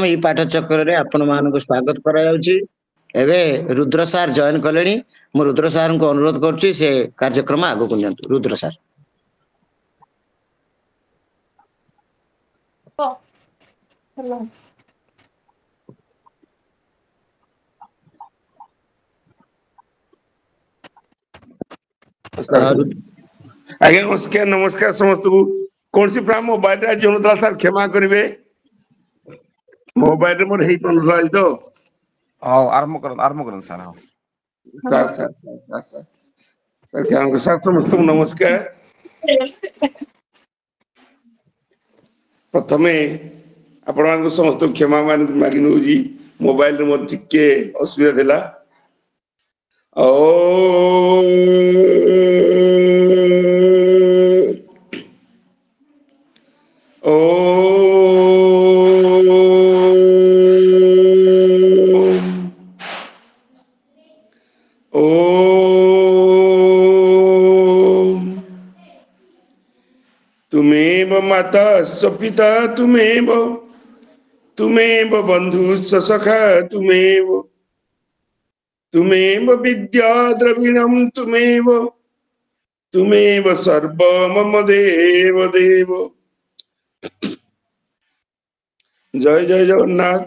ई पाठचक्र रे आपण मानक स्वागत करा जाउची। एबे रुद्र सार जॉइन कलेनी मु रुद्र सार को अनुरोध करछि से कार्यक्रम आगो को नियंतु। रुद्र सार आज्ञा नमस्कार नमस्कार समस्त को कौन सी प्रा मोबाइल आज होता सर क्षमा करेंगे मोबाइल मोर हेई पन तो आरंभ करन sir sir sir sir sir क्या सर समस्त नमस्कार प्रथमे आपण समस्त क्षमा मागी नौजी मोबाइल रे मोर टिके असुविधा देला तुमेव माता स्वपिता तुमेव बंधु सखा तुमेव विद्या द्रविणम तुमेव सर्व मम देव जय जय जगन्नाथ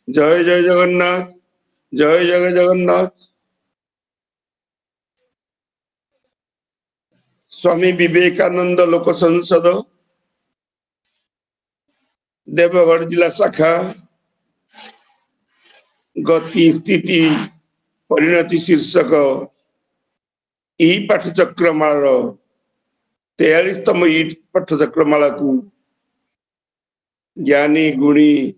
जय जय जगन्नाथ जय जय जगन्नाथ। स्वामी विवेकानंद लोक संसद देवगढ़ जिला शाखा गति स्थिति परिणति शीर्षक ई पाठचक्रमाला 43तम ई पाठचक्रमाला को ज्ञानी गुणी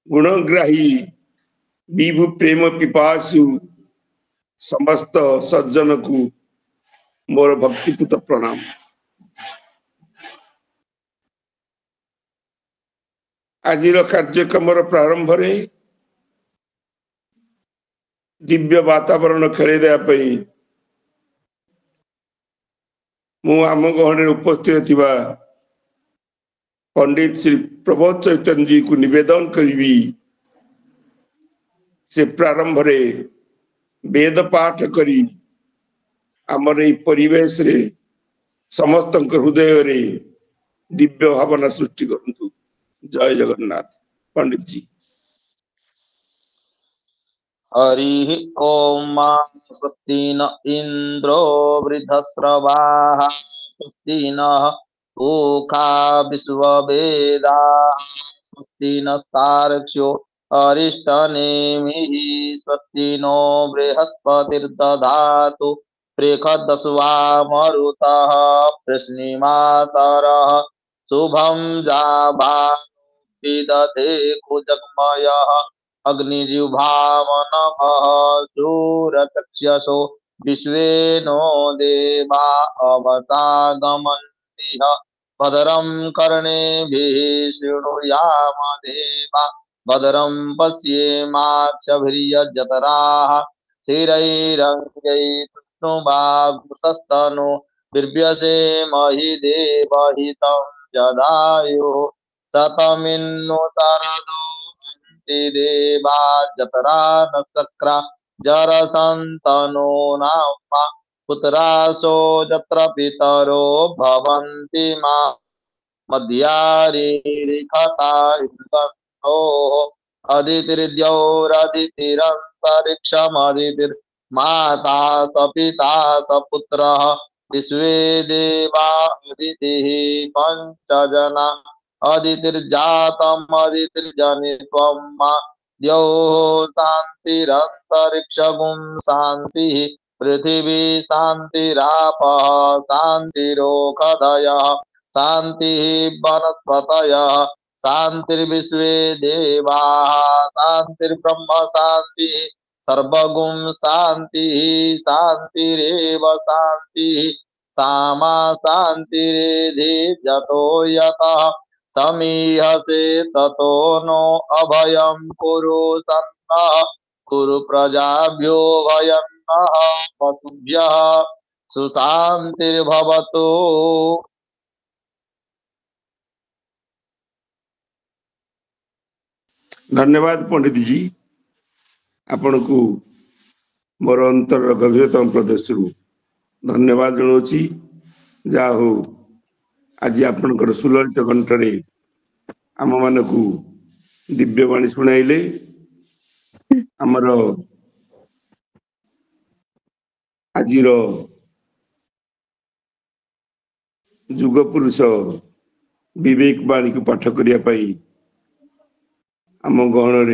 गुणग्राही विभु प्रेम पिपासु समस्त सज्जन को मोर भक्तिपूत प्रणाम। आज कार्यक्रम प्रारंभ रे दिव्य वातावरण खेल देवाई मु आम गहन उपस्थित थिबा पंडित श्री प्रबोध चैतन्य जी को निवेदन करी से प्रारंभ रे वेद पाठ करी आमर ये परिवेश रे समस्त हृदय रे दिव्य भावना सृष्टि करंतु। जय जगन्नाथ। पंडित जी हरि ओम स्वस्ति न इंद्रो वृद्धस्रवाः स्वस्ति नः पूषा विश्ववेदाः स्वस्ति नस्तार्क्ष्यो अरिष्टनेमिः स्वस्ति नो बृहस्पतिर्दधातु प्रेखदस्वा मरुतः प्रश्निमातरः शुभं जाभानो विदधे कुजग्मयः अग्निजिह्वामनभः शूरचक्षसो विश्वे नो देवा अवतागमन्तिः भद्रं कर्णेभिः शृणुयाम देवा भद्रं पश्येमाक्षभिर्यजत्राः स्थिरैरङ्गैस्तुष्टुवागुंसस्तनो बिभ्यसेमहि देवहितं जदायुः शतमिन्नो शरदो देवा जतरा नक्षत्रा जरसन्तनो नाम पुत्रासो जत्र पितरो भवन्ति मा मध्यारिखता इन्द्रन्तोः अदितिर्द्यौरदितिरन्तरिक्षमदितिर्माता स पिता स पुत्रः विश्वे देवा अदितिः पञ्चजना अदितिर्जातमदितिर्जनित्वं द्यौः शान्तिरन्तरिक्षगुं शान्तिः पृथिवी शान्तिरापः शान्तिरोषधयः शान्तिः वनस्पतयः शान्तिर्विश्वे देवाः शान्तिर्ब्रह्म शान्तिः सर्वगुं शान्तिः शान्तिरेव शान्तिः सामा शान्तिरेधि जतो यतः समीहसे ततो नो अभयं कुरु सन्नः कुरु प्रजाभ्यो भयन्नः पशुभ्यः सुशान्तिर्भवतु। धन्यवाद पंडित जी आपण को मोर अंतर गभीरतम प्रदेश धन्यवाद जनाऊँगी जा हो आज आपणकर सुललित कंठरे आम मान को दिव्यवाणी शुणाइले आमर आजिर जुग पुरुष विवेक वाणी को पाठ करने आम गहन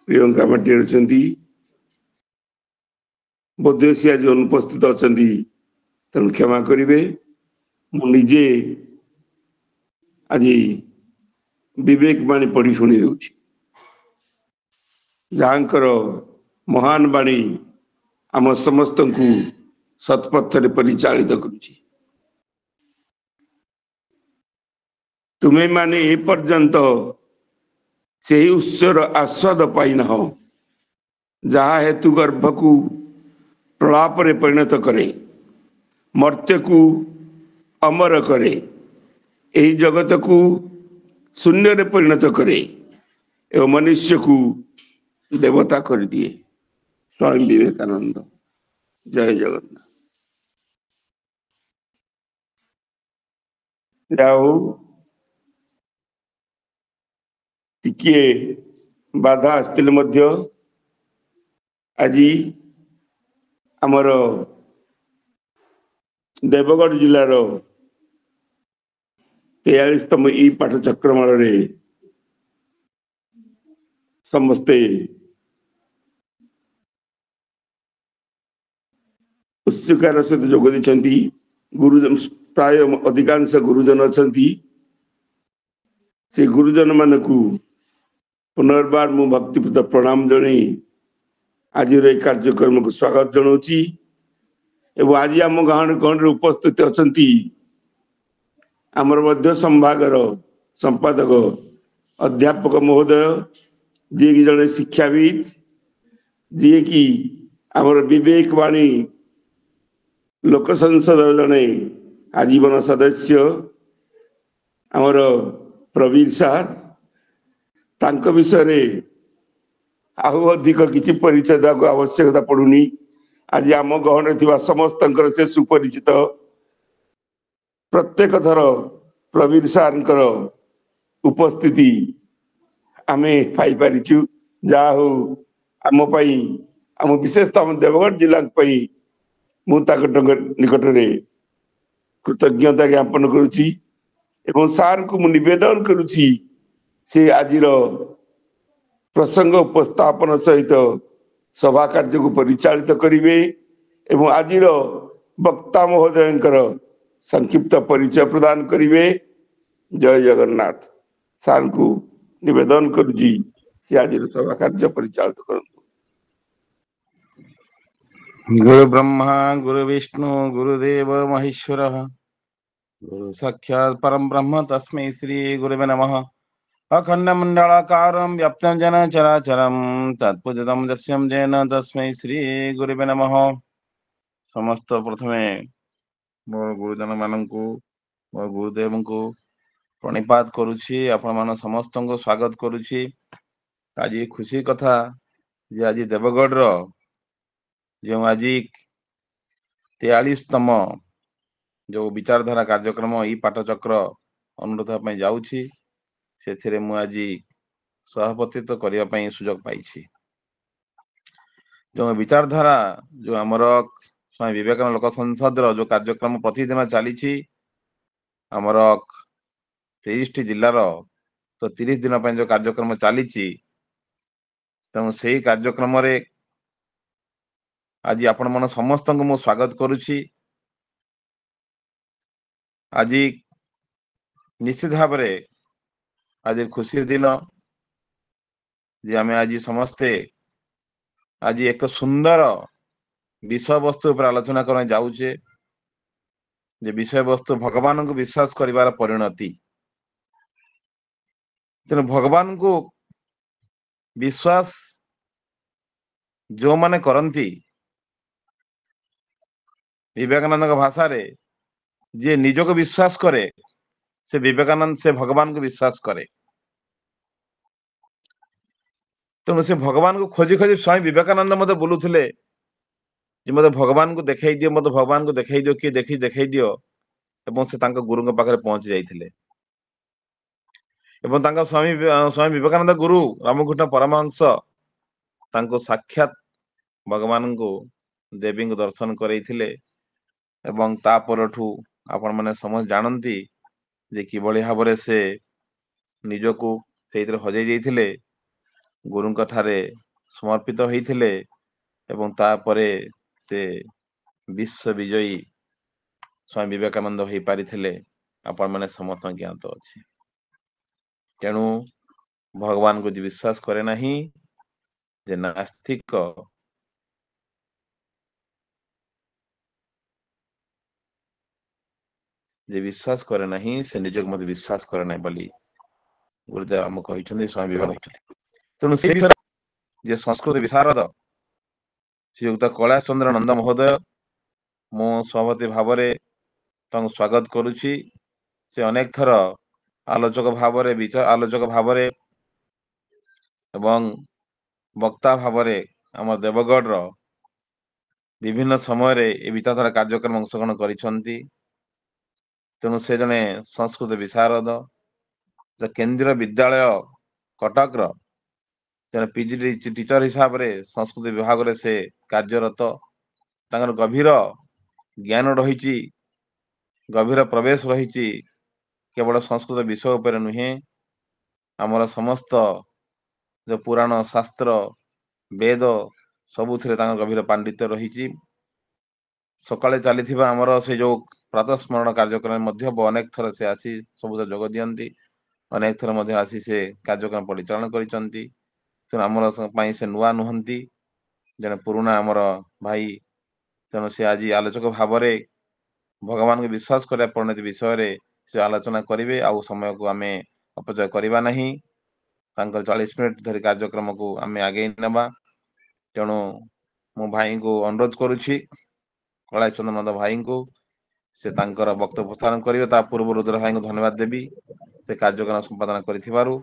प्रियंका पाटी अच्छी बोधे सी आज अनुपस्थित अच्छा तेणु क्षमा करेंगे मुझे आज विवेक वाणी पढ़ी शुणी दूची जहाँकर महान वाणी आम समस्त को सत्पथ परिचालित करुची तुम्हें माने ए पर्यंत से उत्सर आस्वाद पाई न जहाँ हेतु गर्भ को प्रलाप रे परिणत करे मर्त्य को अमर करे यही जगत को शून्य रे परिणत करे एवं मनुष्य को देवता कर दिए स्वामी विवेकानंद। जय जगन्नाथ। जाओ टिके बाधा आसतिले मध्य आज आमर देवगढ़ जिलार 43तम ई पाठ चक्रमाल समस्ते उत्सुकार सहित जोग देते गुरुजन प्राय अधिकांश गुरुजन अच्छा से गुरुजन मान को पुनर्बार मु भक्तिपूत प्रणाम जन आज कार्यक्रम को स्वागत जनाऊँगी एवं आज आम गहन उपस्थित अच्छा आमर मध्य संभागर संपादक अध्यापक महोदय जी की जड़े शिक्षाविद जी की आमर विवेक वाणी लोक संसद जड़े आजीवन सदस्य आमर प्रवीर सार तांक विषय आहु अधिक किसी परिचय देवाक आवश्यकता पड़ुनी आज आम गहन थी समस्त से सुपरिचित प्रत्येक थर प्रवीर सार उपस्थिति आमे पाई परिचु जा हो आम आम विशेषतः आम देवगढ़ जिला निकट में कृतज्ञता ज्ञापन करुची एवं सार को निवेदन करुची से आज प्रसंग उपस्थापन सहित सभा कार्य को परिचालित करिवे एवं आज वक्ता महोदय संक्षिप्त परिचय प्रदान करिवे। जय जगन्नाथ। सार को निवेदन करुची से आज सभा कार्य परिचालित करंतु। गुरु ब्रह्मा गुरु विष्णु गुरुदेव महेश्वर गुरु साक्षात् परम ब्रह्म तस्मै श्री गुरुवे नमः। अखंड मंडलाकारं व्याप्तं जन चराचरं तत्पुजतं दस्यं जैन तस्मै श्री गुरुवे नमः। समस्त प्रथमे मोर गुरुजन माननकु मोर गुरुदेव को प्रणिपात करुछि आपण मान समस्त को स्वागत करुछि। आज खुशी कथा जे आज देवगढ़ रो जो आज 43तम जो विचारधारा कार्यक्रम ई पाठचक्र अनुरोध जाऊँगी से मु आज सभापतित्व करने सुजोग पाई। जो विचारधारा जो आमर स्वामी विवेकानंद लोक संसद जो कार्यक्रम प्रतिदिन चली आमर 23टी जिलार तो 30 दिन जो कार्यक्रम चली तेणु से कार्यक्रम आज आपण मन समस्त को मु स्वागत करुछि। आज निश्चित भाव आज खुशी दिन जे आमे आज समस्ते आज एक सुंदर विषय वस्तु पर आलोचना करने जाऊचे जे विषय वस्तु भगवान को विश्वास करिवार परिणति। तेणु भगवान को विश्वास जो माने करंती विवेकानंद भाषा रे जे निज को विश्वास करे से विवेकानंद से भगवान को विश्वास करे। ତେଣୁ ସେ ଭଗବାନଙ୍କୁ ଖୋଜି ଖୋଜି ସ୍ୱାମୀ ବିବେକାନନ୍ଦ ମତେ ବୁଲୁଥିଲେ ଯେ ମତେ ଭଗବାନଙ୍କୁ ଦେଖେଇ ଦିଅ, ମତେ ଭଗବାନଙ୍କୁ ଦେଖେଇ ଦିଅ, କିଏ ଦେଖେଇ ଦିଅ। ଏବଂ ସେ ତାଙ୍କ ଗୁରୁଙ୍କ ପାଖରେ ପହଞ୍ଚି ଯାଇଥିଲେ ଏବଂ ତାଙ୍କ ସ୍ୱାମୀ ବିବେକାନନ୍ଦ ଗୁରୁ ରାମକୃଷ୍ଣ ପରମହଂସ ତାଙ୍କୁ ସାକ୍ଷାତ ଭଗବାନଙ୍କୁ ଦେବୀଙ୍କୁ ଦର୍ଶନ କରେଇଥିଲେ। ଏବଂ ତା ପରଠୁ ଆପଣମାନେ ସମସ୍ତେ ଜାଣନ୍ତି ଯେ କିଭଳି ଭାବରେ ସେ ନିଜକୁ ସେଇଥିରେ ହଜେଇ ଦେଇଥିଲେ, ଗୁରୁଙ୍କ ଠାରେ ସମର୍ପିତ ହେଇଥିଲେ ଏବଂ ତାପରେ ସେ ବିଶ୍ୱ ବିଜୟୀ ସ୍ୱାମୀ ବିବେକାନନ୍ଦ ହେଇପାରିଥିଲେ। ଆପଣମାନେ ସମସ୍ତ ଜ୍ଞାତ ଅଛି। ତେଣୁ ଭଗବାନଙ୍କୁ ଯିଏ ବିଶ୍ୱାସ କରେ ନାହିଁ ଯେ ନାସ୍ତିକ, ଯେ ବିଶ୍ୱାସ କରେ ନାହିଁ ସେ ନିଜକୁ ମତେ ବିଶ୍ୱାସ କରେ ନାହିଁ ବୋଲି ଗୁରୁଦେବ ଆମକୁ କହିଛନ୍ତି, ସ୍ୱାମୀ ବିବେକାନନ୍ଦ କହିଛନ୍ତି। ତେଣୁ ସେ ଯେ ସଂସ୍କୃତ ବିଶାରଦ ଶ୍ରୀଯୁକ୍ତ କୈଳାସ ଚନ୍ଦ୍ର ନନ୍ଦ ମହୋଦୟ, ମୁଁ ସଭାପତି ଭାବରେ ତାଙ୍କୁ ସ୍ୱାଗତ କରୁଛି। ସେ ଅନେକ ଥର ଆଲୋଚକ ଭାବରେ ଏବଂ ବକ୍ତା ଭାବରେ ଆମ ଦେବଗଡ଼ର ବିଭିନ୍ନ ସମୟରେ ଏ ବିଚାରଧାରା କାର୍ଯ୍ୟକ୍ରମ ଅଂଶଗ୍ରହଣ କରିଛନ୍ତି। ତେଣୁ ସେ ଜଣେ ସଂସ୍କୃତ ବିଶାରଦ, କେନ୍ଦ୍ରୀୟ ବିଦ୍ୟାଳୟ କଟକର ଜଣେ ପିଜି ଟିଚର ହିସାବରେ ସଂସ୍କୃତ ବିଭାଗରେ ସେ କାର୍ଯ୍ୟରତ। ତାଙ୍କର ଗଭୀର ଜ୍ଞାନ ରହିଛି, ଗଭୀର ପ୍ରବେଶ ରହିଛି। କେବଳ ସଂସ୍କୃତ ବିଷୟ ଉପରେ ନୁହେଁ, ଆମର ସମସ୍ତ ଯେ ପୁରାଣ ଶାସ୍ତ୍ର ବେଦ ସବୁଥିରେ ତାଙ୍କ ଗଭୀର ପାଣ୍ଡିତ୍ୟ ରହିଛି। ସକାଳେ ଚାଲିଥିବା ଆମର ସେ ଯୋଉ ପ୍ରାତଃ ସ୍ମରଣ କାର୍ଯ୍ୟକ୍ରମ ମଧ୍ୟ ଅନେକ ଥର ସେ ଆସି ସବୁଥିରେ ଯୋଗ ଦିଅନ୍ତି, ଅନେକ ଥର ମଧ୍ୟ ଆସି ସେ କାର୍ଯ୍ୟକ୍ରମ ପରିଚାଳନା କରିଛନ୍ତି। ତେଣୁ ଆମର ପାଇଁ ସେ ନୂଆ ନୁହନ୍ତି, ଜଣେ ପୁରୁଣା ଆମର ଭାଇ। ତେଣୁ ସେ ଆଜି ଆଲୋଚକ ଭାବରେ ଭଗବାନଙ୍କୁ ବିଶ୍ୱାସ କରିବା ପରିଣତି ବିଷୟରେ ସେ ଆଲୋଚନା କରିବେ। ଆଉ ସମୟକୁ ଆମେ ଅପଚୟ କରିବା ନାହିଁ। ତାଙ୍କର 40 ମିନିଟ ଧରି କାର୍ଯ୍ୟକ୍ରମକୁ ଆମେ ଆଗେଇ ନେବା। ତେଣୁ ମୁଁ ଭାଇଙ୍କୁ ଅନୁରୋଧ କରୁଛି, କୈଳାସ ଚନ୍ଦ୍ର ନନ୍ଦ ଭାଇଙ୍କୁ, ସେ ତାଙ୍କର ବକ୍ତବ୍ୟ ପ୍ରସ୍ଥାନ କରିବେ। ତା ପୂର୍ବରୁ ରୁଦ୍ର ଭାଇଙ୍କୁ ଧନ୍ୟବାଦ ଦେବି ସେ କାର୍ଯ୍ୟକ୍ରମ ସମ୍ପାଦନ କରିଥିବାରୁ।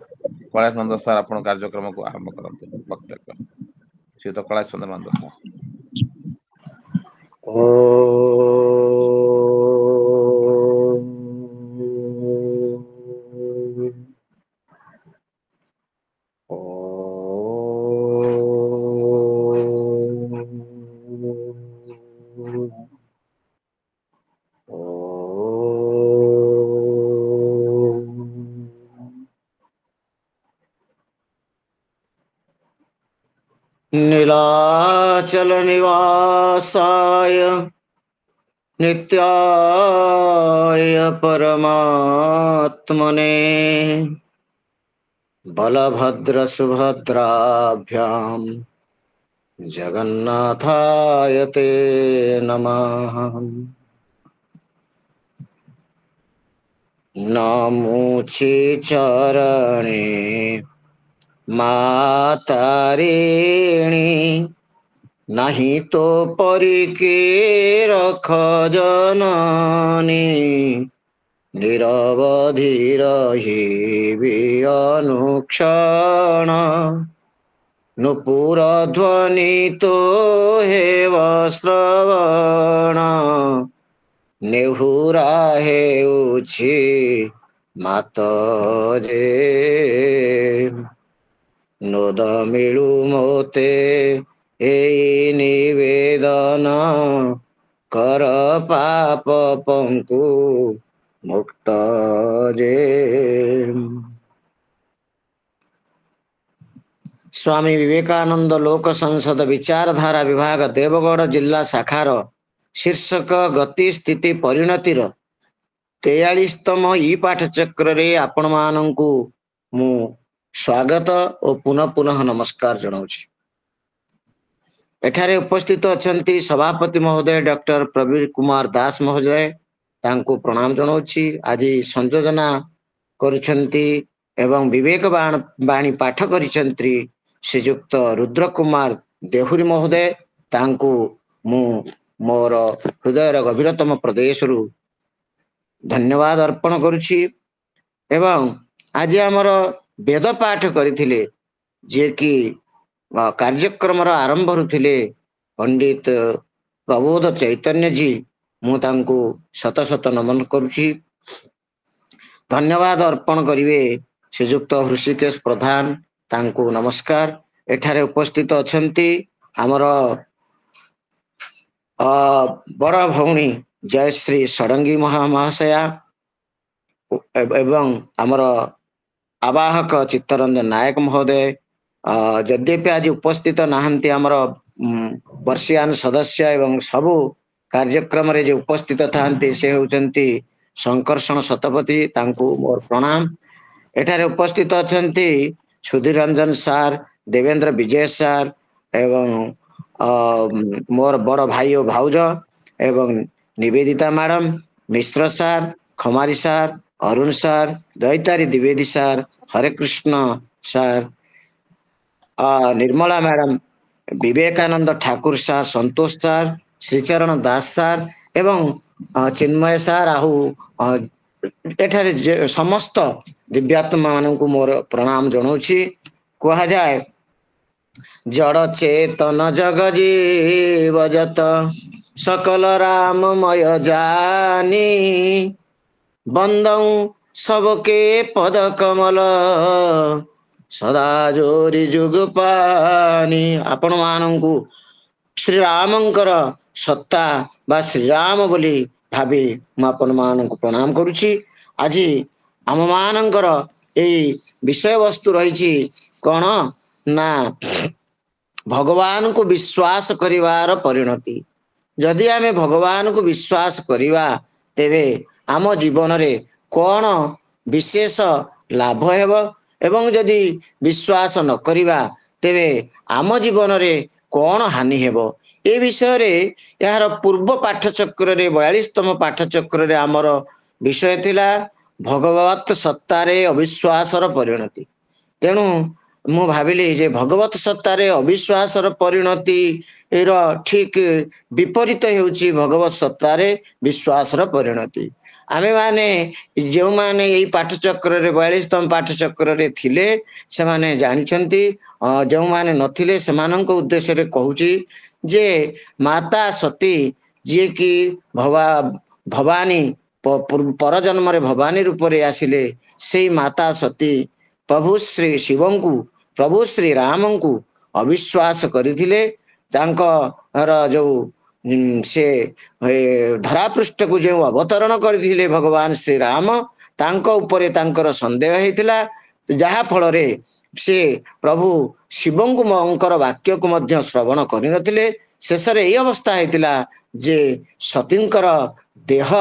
କୈଳାସ ନନ୍ଦ ସାର୍, ଆପଣ କାର୍ଯ୍ୟକ୍ରମକୁ ଆରମ୍ଭ କରନ୍ତୁ ବକ୍ତବ୍ୟ। ଶ୍ରୀଯୁକ୍ତ କୈଳାସ ଚନ୍ଦ୍ର ନନ୍ଦ ସାର୍। नीलाचल निवासाय नित्याय परमात्मने बलभद्र सुभद्राभ्याम जगन्नाथाय ते नमः। नमोचे चरणे मातारिणी, नहीं तो परिके रख जननी। निरवधि रहिबि अनुक्षण, नुपुर ध्वनि तो हेव श्रवण। नेहुरा हेउछि मात जे, नोद मिलु मोते एई निवेदन। कर पाप पंकु मुक्त जे। स्वामी विवेकानंद लोक संसद विचारधारा विभाग देवगढ़ जिला शाखार शीर्षक गति स्थिति परिणतिर 43तम ई पाठचक्र रे आपण मानंकु मु स्वागत और पुनः पुनः नमस्कार जनाऊछि। एठारे उपस्थित अछंती सभापति महोदय डॉक्टर प्रवीर कुमार दास महोदय, तांको प्रणाम जनाऊछि। आज संयोजना करुछंती एवं विवेक बाणी पाठ करिछंती श्रीयुक्त रुद्र कुमार देहुरी महोदय, तांको मु मोर हृदयर गभीरतम प्रदेश रु धन्यवाद अर्पण करुछि। एवं आज आमर वेद पाठ करथिले जे कि କାର୍ଯ୍ୟକ୍ରମର ଆରମ୍ଭରୁ ଥିଲେ ପଣ୍ଡିତ ପ୍ରବୋଧ ଚୈତନ୍ୟଜୀ। ମୁଁ ତାଙ୍କୁ ଶତ ଶତ ନମନ କରୁଛି। ଧନ୍ୟବାଦ ଅର୍ପଣ କରିବେ ଶ୍ରୀଯୁକ୍ତ ହୃଷିକେଶ ପ୍ରଧାନ, ତାଙ୍କୁ ନମସ୍କାର। ଏଠାରେ ଉପସ୍ଥିତ ଅଛନ୍ତି ଆମର ବଡ଼ ଭଉଣୀ ଜୟଶ୍ରୀ ଷଡ଼ଙ୍ଗୀ ମହାଶୟା ଏବଂ ଆମର ଆବାହକ ଚିତ୍ତରଞ୍ଜନ ନାୟକ ମହୋଦୟ। ଯଦ୍ୟପି ଆଜି ଉପସ୍ଥିତ ନାହାନ୍ତି ଆମର ବର୍ଷିୟାନ ସଦସ୍ୟ ଏବଂ ସବୁ କାର୍ଯ୍ୟକ୍ରମରେ ଯେ ଉପସ୍ଥିତ ଥାନ୍ତି ସେ ହେଉଛନ୍ତି ଶଙ୍କର୍ଷଣ ଶତପଥୀ, ତାଙ୍କୁ ମୋର ପ୍ରଣାମ। ଏଠାରେ ଉପସ୍ଥିତ ଅଛନ୍ତି ସୁଧୀର ରଞ୍ଜନ ସାର୍, ଦେବେନ୍ଦ୍ର ବିଜୟ ସାର୍ ଏବଂ ମୋର ବଡ଼ ଭାଇ ଓ ଭାଉଜ ଏବଂ Nivedita madam, Mishra sir, Khamari sir, Arun sir, Daitari ଦ୍ୱିବେଦୀ sir, Hare Krishna sir, Nirmala madam, Vivekananda Thakur sir, Santosh sir, Sricharan Das sir ଏବଂ ଚିନ୍ମୟ ସାର୍, ଆଉ ଏଠାରେ ସମସ୍ତ ଦିବ୍ୟାତ୍ମା ମାନଙ୍କୁ ମୋର ପ୍ରଣାମ ଜଣାଉଛି। କୁହାଯାଏ ଜଡ଼ ଚେତନ ଜଗ ଜୀବଜତ सकल राममय जानी बंदौ सबके पद कमल सदा जोरी जुग पानी। आपण मानंकु श्रीरामंकर सत्ता बा श्रीराम बोली भावी आपण मानंकु प्रणाम करुछि। आज आम मानंकर एई विषय वस्तु रही कौन ना भगवान को विश्वास करिवार परिणति। जदि आमे भगवान को विश्वास करिवा तेबे आम जीवन रे कौन विशेष लाभ हेब एवं जदि विश्वास न करिवा तेबे आम जीवन रे कौन हानि हेब। ए विषय रे यार पूर्व पाठचक्र रे 42तम पाठचक्र रे आमर विषय थिला भगवत सत्तारे अविश्वासर परिणति। तेणु मु भाविली जे भगवत सत्तारे अविश्वासर परिणति एर ठीक विपरीत हेउची भगवत सत्तारे विश्वासर परिणति। आमे माने जो माने यही पाठचक्र रे 42तम पाठचक्र रे थिले से माने जानिछंती, जो माने नथिले सेमानंक उद्देश्य रे कहूची जे माता सती जे कि भवानी पर जन्म रे भवानी रूप रे आसिले, से माता सती प्रभु श्री शिवं को प्रभु श्री राम को अविश्वास करथिले। तांकर जो से धरापृष्ठ को जो अवतरण करथिले भगवान श्री राम, तांको उपरे तांकर संदेह हेतिला, जहा फल रे से प्रभु शिवं को मंकर वाक्य को मध्य श्रवण करि नथिले। शेष रे एई अवस्था हेतिला जे सतींकर देह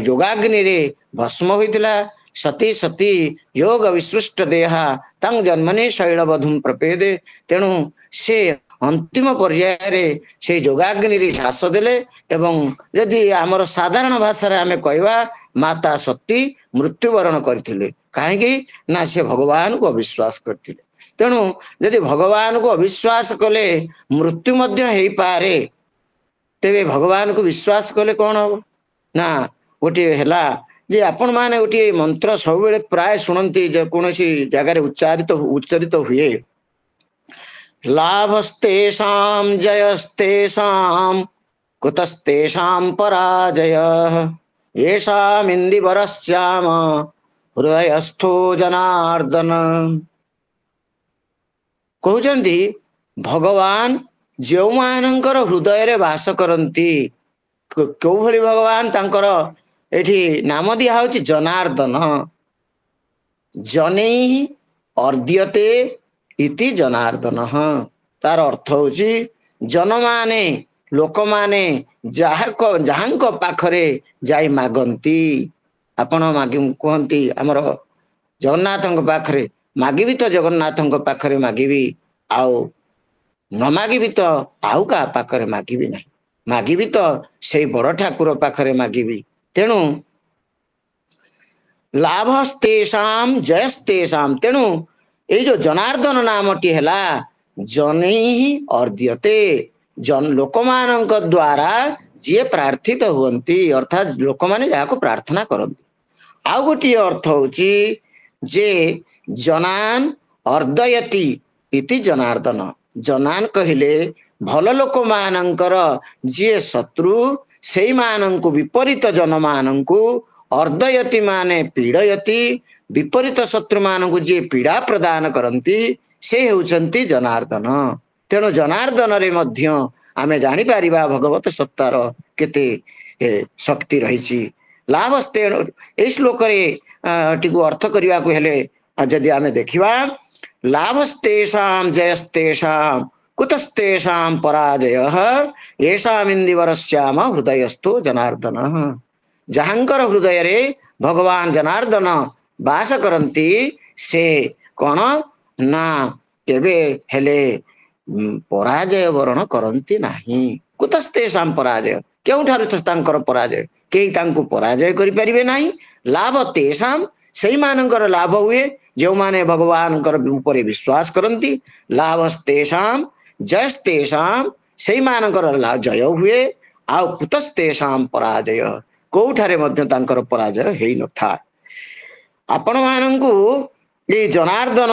योगाग्नि रे भस्म होइतिला। सती सती योग विसृष्ट देहा तंग जन्मने शैलवधुम प्रपेदे। तेणु से अंतिम पर्याय रे से योगाग्नि रे झास देले एवं यदि आमर साधारण भाषा रे आमे कहवा माता सती मृत्युवरण करथिले। काहेकि ना से भगवान को अविश्वास करथिले। तेणु यदि भगवान को अविश्वास कले मृत्यु मध्य हेई पारे, तेबे भगवान को विश्वास कले कौन हो ना गोटे हेला जे आपण माने गोटे मंत्र सब बेले प्राय सुनती जे कोनोसी जगह उच्चारित हुए, लाभस्तेषां जयस्तेषां कुतस्तेषां पराजयः येषाम् इन्दिवरस्याम हृदयस्थो जनार्दन। कहउचंती भगवान जो मानकर हृदय रे वास करंती, को भली भगवान तांकर एठी नाम दिया होची जनार्दन। जनै अर्द्यते इति जनार्दन। तार अर्थ होची जन माने लोक माने जहांक पाखरे जाई मागंती। आपण मागी कहंती हमर जगन्नाथଙ୍କ पाखरे मागिबी तो जगन्नाथଙ୍କ पाखरे मागिबी, आउ न मागिबी तो आउ का पाखरे मागिबी नहीं, मागिबी तो सेई बड़ ठाकुर पाखरे मागिबी। तेणु लाभस्तेषां जयस्तेषां। तेणु ये जो जनार्दन नामटी हैला जनै अर्द्यते, जन लोक मानक द्वारा जे प्रार्थित हुअंती, अर्थात लोक माने जाको प्रार्थना करंती। आउ गोटी अर्थ होची जे जनान अर्दयति इति जनार्दन। ଜନାନ କହିଲେ ଭଲ ଲୋକମାନଙ୍କର ଯିଏ ଶତ୍ରୁ ସେଇମାନଙ୍କୁ ବିପରୀତ ଜନମାନଙ୍କୁ ଅର୍ଦ୍ଧୟତି ମାନେ ପୀଡ଼ୟତି ବିପରୀତ ଶତ୍ରୁମାନଙ୍କୁ ଯିଏ ପୀଡ଼ା ପ୍ରଦାନ କରନ୍ତି ସେ ହେଉଛନ୍ତି ଜନାର୍ଦ୍ଦନ। ତେଣୁ ଜନାର୍ଦ୍ଦନରେ ମଧ୍ୟ ଆମେ ଜାଣିପାରିବା ଭଗବତ ସତ୍ତାର କେତେ ଶକ୍ତି ରହିଛି। ଲାଭସ୍ତେ ଏଇ ଶ୍ଲୋକରେ ଟିକୁ ଅର୍ଥ କରିବାକୁ ହେଲେ ଯଦି ଆମେ ଦେଖିବା ଲାଭସ୍ତେଷାଂ ଜୟସ୍ତେଷାଂ କୁତସ୍ତେଷାଂ ପରାଜୟଃ ଏଷାମିନ୍ଦିବରଶ୍ୟାମ ହୃଦୟସ୍ଥୋ ଜନାର୍ଦ୍ଦନ। ଯାହାଙ୍କର ହୃଦୟରେ ଭଗବାନ ଜନାର୍ଦ୍ଦନ ବାସ କରନ୍ତି ସେ କଣ ନା କେବେ ହେଲେ ପରାଜୟ ବରଣ କରନ୍ତି ନାହିଁ। କୁତସ୍ତେଷାଂ ପରାଜୟ, କେଉଁଠାରୁ ତାଙ୍କର ପରାଜୟ? କେହି ତାଙ୍କୁ ପରାଜୟ କରିପାରିବେ ନାହିଁ। ଲାଭ ତେଷାଂ, ସେଇମାନଙ୍କର ଲାଭ ହୁଏ ଯେଉଁମାନେ ଭଗବାନଙ୍କର ଉପରେ ବିଶ୍ୱାସ କରନ୍ତି। ଲାଭସ୍ତେଷାଂ ଜୟସ୍ତେଷାଂ, ସେଇମାନଙ୍କର ଜୟ ହୁଏ। ଆଉ କୁତସ୍ତେଷାଂ ପରାଜୟ, କୋଉଠାରେ ମଧ୍ୟ ତାଙ୍କର ପରାଜୟ ହେଇନଥାଏ। ଆପଣମାନଙ୍କୁ ଏଇ ଜନାର୍ଦ୍ଦନ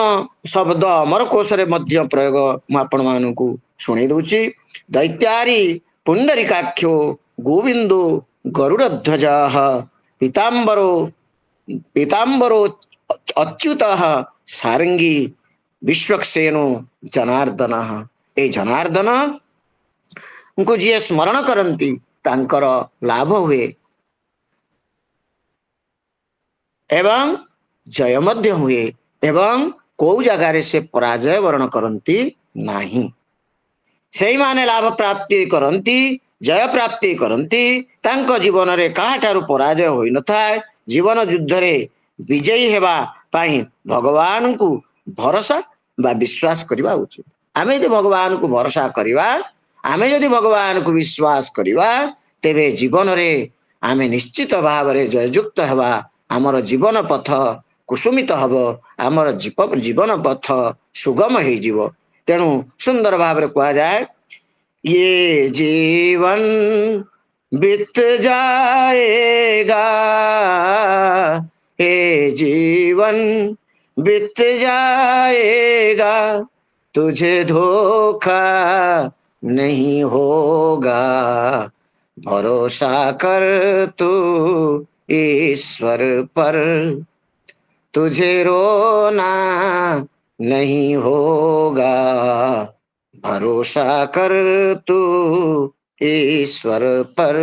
ଶବ୍ଦ ଅମରକୋଶରେ ମଧ୍ୟ ପ୍ରୟୋଗ ମୁଁ ଆପଣମାନଙ୍କୁ ଶୁଣେଇ ଦଉଛି। ଦୈତ୍ୟାରି ପୁଣ୍ଡରିକାକ୍ଷୋ ଗୋବିନ୍ଦୋ ଗରୁଡ଼ଧ୍ୱଜ ପୀତାମ୍ବରୋ ପୀତାମ୍ବରୋ ଅଚ୍ୟୁତଃ ସାରଙ୍ଗୀ ବିଶ୍ୱକ୍ସେନୋ ଜନାର୍ଦ୍ଦନ। ଏଇ ଜନାର୍ଦ୍ଦନଙ୍କୁ ଯିଏ ସ୍ମରଣ କରନ୍ତି ତାଙ୍କର ଲାଭ ହୁଏ ଏବଂ ଜୟ ମଧ୍ୟ ହୁଏ ଏବଂ କୋଉ ଜାଗାରେ ସେ ପରାଜୟ ବରଣ କରନ୍ତି ନାହିଁ। ସେଇମାନେ ଲାଭ ପ୍ରାପ୍ତି କରନ୍ତି, ଜୟ ପ୍ରାପ୍ତି କରନ୍ତି, ତାଙ୍କ ଜୀବନରେ କାହାଠାରୁ ପରାଜୟ ହୋଇନଥାଏ। ଜୀବନ ଯୁଦ୍ଧରେ ବିଜୟୀ ହେବା ପାଇଁ ଭଗବାନଙ୍କୁ ଭରସା ବା ବିଶ୍ୱାସ କରିବା ଉଚିତ। ଆମେ ଯଦି ଭଗବାନଙ୍କୁ ଭରସା କରିବା, ଆମେ ଯଦି ଭଗବାନଙ୍କୁ ବିଶ୍ୱାସ କରିବା, ତେବେ ଜୀବନରେ ଆମେ ନିଶ୍ଚିତ ଭାବରେ ଜୟଯୁକ୍ତ ହେବା। ଆମର ଜୀବନ ପଥ କୁସୁମିତ ହବ, ଆମର ଜୀବନ ପଥ ସୁଗମ ହେଇଯିବ। ତେଣୁ ସୁନ୍ଦର ଭାବରେ କୁହାଯାଏ, ये जीवन बीत जाएगा, ये जीवन बीत जाएगा, तुझे धोखा नहीं होगा, भरोसा कर तू ईश्वर पर, तुझे रोना नहीं होगा, भरोसा कर तू ईश्वर पर।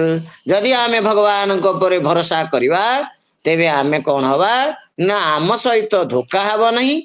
यदि आमे भगवान को पर भरोसा करिवा तेबे आमे कौन हवा ना आम सहित धोखा हब नहीं,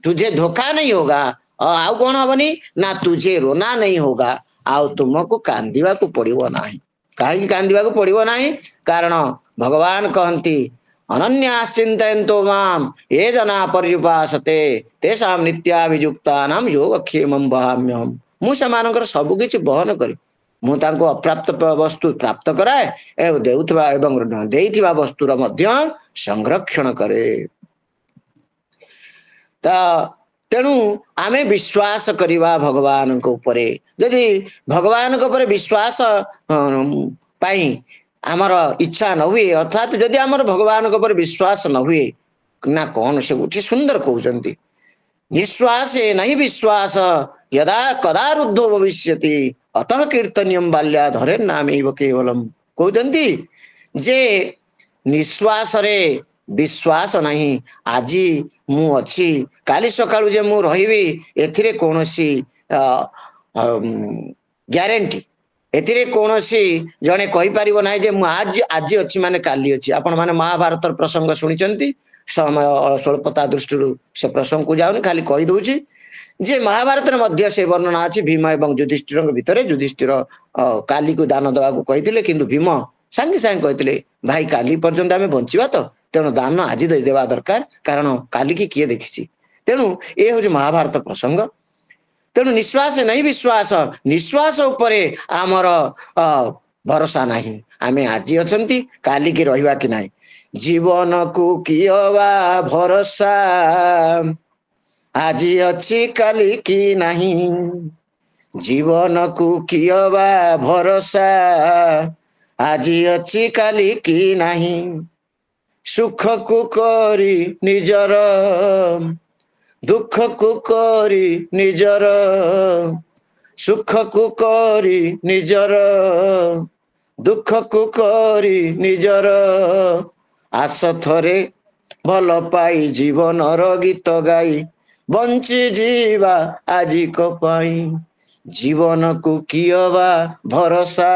तुझे धोखा नहीं होगा। आउ कौन हबनी ना तुझे रोना नहीं होगा, आउ तुमको कांदिवा को पड़िबो नाही। काहे कांदिवा को पड़िबो नाही? कारण भगवान कहंती अनन्याश्चिन्तयन्तो माम ये जना पर्युपासते तेषां नित्याभियुक्तानां योगक्षेमं वहाम्यहम्। ମୁଁ ସେମାନଙ୍କର ସବୁ କିଛି ବହନ କରି ମୁଁ ତାଙ୍କୁ ଅପ୍ରାପ୍ତ ବସ୍ତୁ ପ୍ରାପ୍ତ କରାଏ ଏବଂ ଦେଉଥିବା ଏବଂ ଦେଇଥିବା ବସ୍ତୁର ମଧ୍ୟ ସଂରକ୍ଷଣ କରେ। ତ ତେଣୁ ଆମେ ବିଶ୍ୱାସ କରିବା ଭଗବାନଙ୍କ ଉପରେ। ଯଦି ଭଗବାନଙ୍କ ଉପରେ ବିଶ୍ୱାସ ପାଇଁ ଆମର ଇଚ୍ଛା ନ ହୁଏ, ଅର୍ଥାତ୍ ଯଦି ଆମର ଭଗବାନଙ୍କ ଉପରେ ବିଶ୍ୱାସ ନ ହୁଏ ନା କଣ ସେ ଗୋଟେ ସୁନ୍ଦର କହୁଛନ୍ତି, ନିଶ୍ୱାସେ ନାହିଁ ବିଶ୍ୱାସ यदा कदा रुद्धो भविष्यति अतः कीर्तनियम बाल्याधरे नामैव केवलम। कहते जे निश्वास रे विश्वास नहीं, आज मु अच्छी काली सकाळु जे मु रहिबी एथिरे कोनोसी ग्यारंटी, एथिरे कोनोसी जने कहि परिबो नाही जे मु आज अछि माने काली अछि। आपण माने महाभारत प्रसंग सुनिचंती, समय स्वल्पता दृष्टि से प्रसंग को जाउनी, खाली कहि दउची जे महाभारत मध्य से वर्णना अच्छी भीम एवं युधिष्ठिर भितर युधिष्ठिर काली को दान दवा को कही, किंतु भीम सांगे सांगे कहते भाई काली पर्यंत आम बंचा तो तेणु दान आज देवा दरकार, कारण काली की किए देखी। तेणु ये हूँ महाभारत प्रसंग। तेणु निश्वास नहीं विश्वास, निश्वास उपरे आमर भरोसा नहीं। आम आज अच्छा काली की रहा कि ना, जीवन को कियवा भरोसा, आज अच्छी काली की नहीं, जीवन को कियवा भरोसा, आज अच्छी काली की नहीं, सुख को करी निजर ଦୁଃଖକୁ କରି ନିଜର, ସୁଖକୁ କରି ନିଜର, ଦୁଃଖକୁ କରି ନିଜର, ଆସ ଥରେ ଭଲ ପାଇ ଜୀବନର ଗୀତ ଗାଇ ବଞ୍ଚି ଯିବା ଆଜିକ ପାଇଁ। ଜୀବନକୁ କିଏ ବା ଭରସା,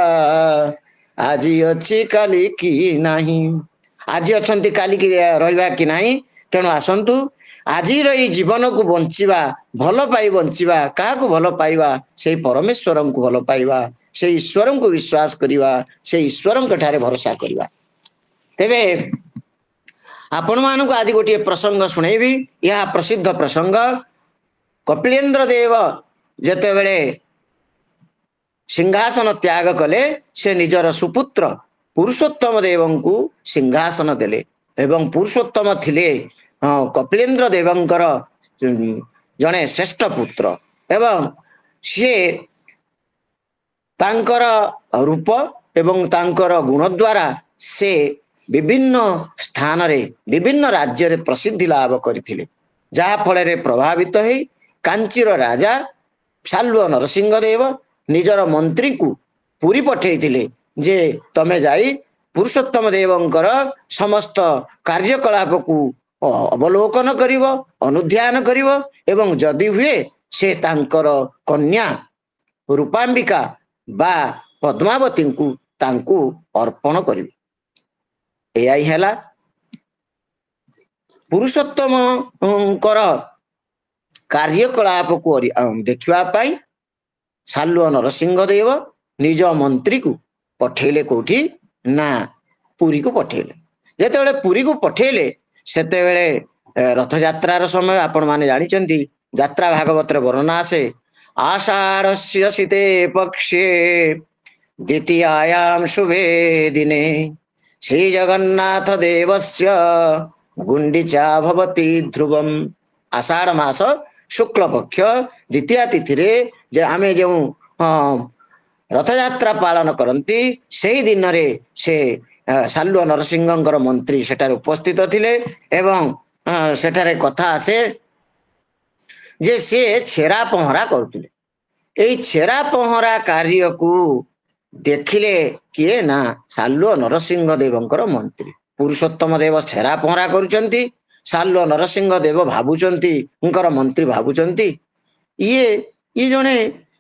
ଆଜି ଅଛି କାଲି କି ନାହିଁ। ଆଜି ଅଛନ୍ତି କାଲି କି ରହିବା କି ନାହିଁ। ତେଣୁ ଆସନ୍ତୁ ଆଜିର ଏଇ ଜୀବନକୁ ବଞ୍ଚିବା, ଭଲ ପାଇ ବଞ୍ଚିବା। କାହାକୁ ଭଲ ପାଇବା? ସେଇ ପରମେଶ୍ୱରଙ୍କୁ ଭଲ ପାଇବା, ସେଇ ଈଶ୍ୱରଙ୍କୁ ବିଶ୍ୱାସ କରିବା, ସେଇ ଈଶ୍ୱରଙ୍କ ଠାରେ ଭରସା କରିବା। ତେବେ ଆପଣମାନଙ୍କୁ ଆଜି ଗୋଟିଏ ପ୍ରସଙ୍ଗ ଶୁଣେଇବି। ଏହା ପ୍ରସିଦ୍ଧ ପ୍ରସଙ୍ଗ। କପିଳେନ୍ଦ୍ର ଦେବ ଯେତେବେଳେ ସିଂହାସନ ତ୍ୟାଗ କଲେ, ସେ ନିଜର ସୁପୁତ୍ର ପୁରୁଷୋତ୍ତମ ଦେବଙ୍କୁ ସିଂହାସନ ଦେଲେ। ଏବଂ ପୁରୁଷୋତ୍ତମ ଥିଲେ କପିଳେନ୍ଦ୍ର ଦେବଙ୍କର ଜଣେ ଶ୍ରେଷ୍ଠ ପୁତ୍ର। ଏବଂ ସିଏ ତାଙ୍କର ରୂପ ଏବଂ ତାଙ୍କର ଗୁଣ ଦ୍ୱାରା ସେ ବିଭିନ୍ନ ସ୍ଥାନରେ, ବିଭିନ୍ନ ରାଜ୍ୟରେ ପ୍ରସିଦ୍ଧି ଲାଭ କରିଥିଲେ। ଯାହା ଫଳରେ ପ୍ରଭାବିତ ହେଇ କାଞ୍ଚିର ରାଜା ସାଲୁଅ ନରସିଂହ ଦେବ ନିଜର ମନ୍ତ୍ରୀଙ୍କୁ ପୁରୀ ପଠେଇଥିଲେ ଯେ ତମେ ଯାଇ ପୁରୁଷୋତ୍ତମ ଦେବଙ୍କର ସମସ୍ତ କାର୍ଯ୍ୟକଳାପକୁ ଅବଲୋକନ କରିବ, ଅନୁଧ୍ୟାନ କରିବ ଏବଂ ଯଦି ହୁଏ ସେ ତାଙ୍କର କନ୍ୟା ରୂପାମ୍ବିକା ବା ପଦ୍ମାବତୀଙ୍କୁ ତାଙ୍କୁ ଅର୍ପଣ କରିବେ। ଏଇ ହେଲା ପୁରୁଷୋତ୍ତମଙ୍କର କାର୍ଯ୍ୟକଳାପକୁ ଦେଖିବା ପାଇଁ ସାଲୁଅ ନରସିଂହ ଦେବ ନିଜ ମନ୍ତ୍ରୀକୁ ପଠେଇଲେ। କୋଉଠି ନା ପୁରୀକୁ ପଠେଇଲେ। ଯେତେବେଳେ ପୁରୀକୁ ପଠେଇଲେ ସେତେବେଳେ ରଥଯାତ୍ରାର ସମୟ। ଆପଣମାନେ ଜାଣିଛନ୍ତି, ଯାତ୍ରା ଭାଗବତରେ ବର୍ଣ୍ଣନା ଆସେ, ଆଷାଢ଼ସ୍ୟ ଶୀତେ ପକ୍ଷେ ଦ୍ୱିତୀୟାୟାଂ ଶୁଭେ ଦିନେ ଶ୍ରୀ ଜଗନ୍ନାଥ ଦେବସ୍ୟ ଗୁଣ୍ଡିଚା ଭବତି ଧ୍ରୁବମ୍। ଆଷାଢ଼ ମାସ ଶୁକ୍ଳ ପକ୍ଷ ଦ୍ୱିତୀୟା ତିଥିରେ ଯେ ଆମେ ଯେଉଁ ରଥଯାତ୍ରା ପାଳନ କରନ୍ତି, ସେହି ଦିନରେ ସେ ସାଲୁଅ ନରସିଂହଙ୍କର ମନ୍ତ୍ରୀ ସେଠାରେ ଉପସ୍ଥିତ ଥିଲେ। ଏବଂ ସେଠାରେ କଥା ଆସେ ଯେ ସେ ଛେରା ପହଁରା କରୁଥିଲେ। ଏଇ ଛେରା ପହଁରା କାର୍ଯ୍ୟକୁ ଦେଖିଲେ କିଏ? ନା ସାଲୁଅ ନରସିଂହ ଦେବଙ୍କର ମନ୍ତ୍ରୀ। ପୁରୁଷୋତ୍ତମ ଦେବ ଛେରା ପହଁରା କରୁଛନ୍ତି। ସାଲୁଅ ନରସିଂହ ଦେବ ଭାବୁଛନ୍ତି, ମନ୍ତ୍ରୀ ଭାବୁଛନ୍ତି ଇଏ ଜଣେ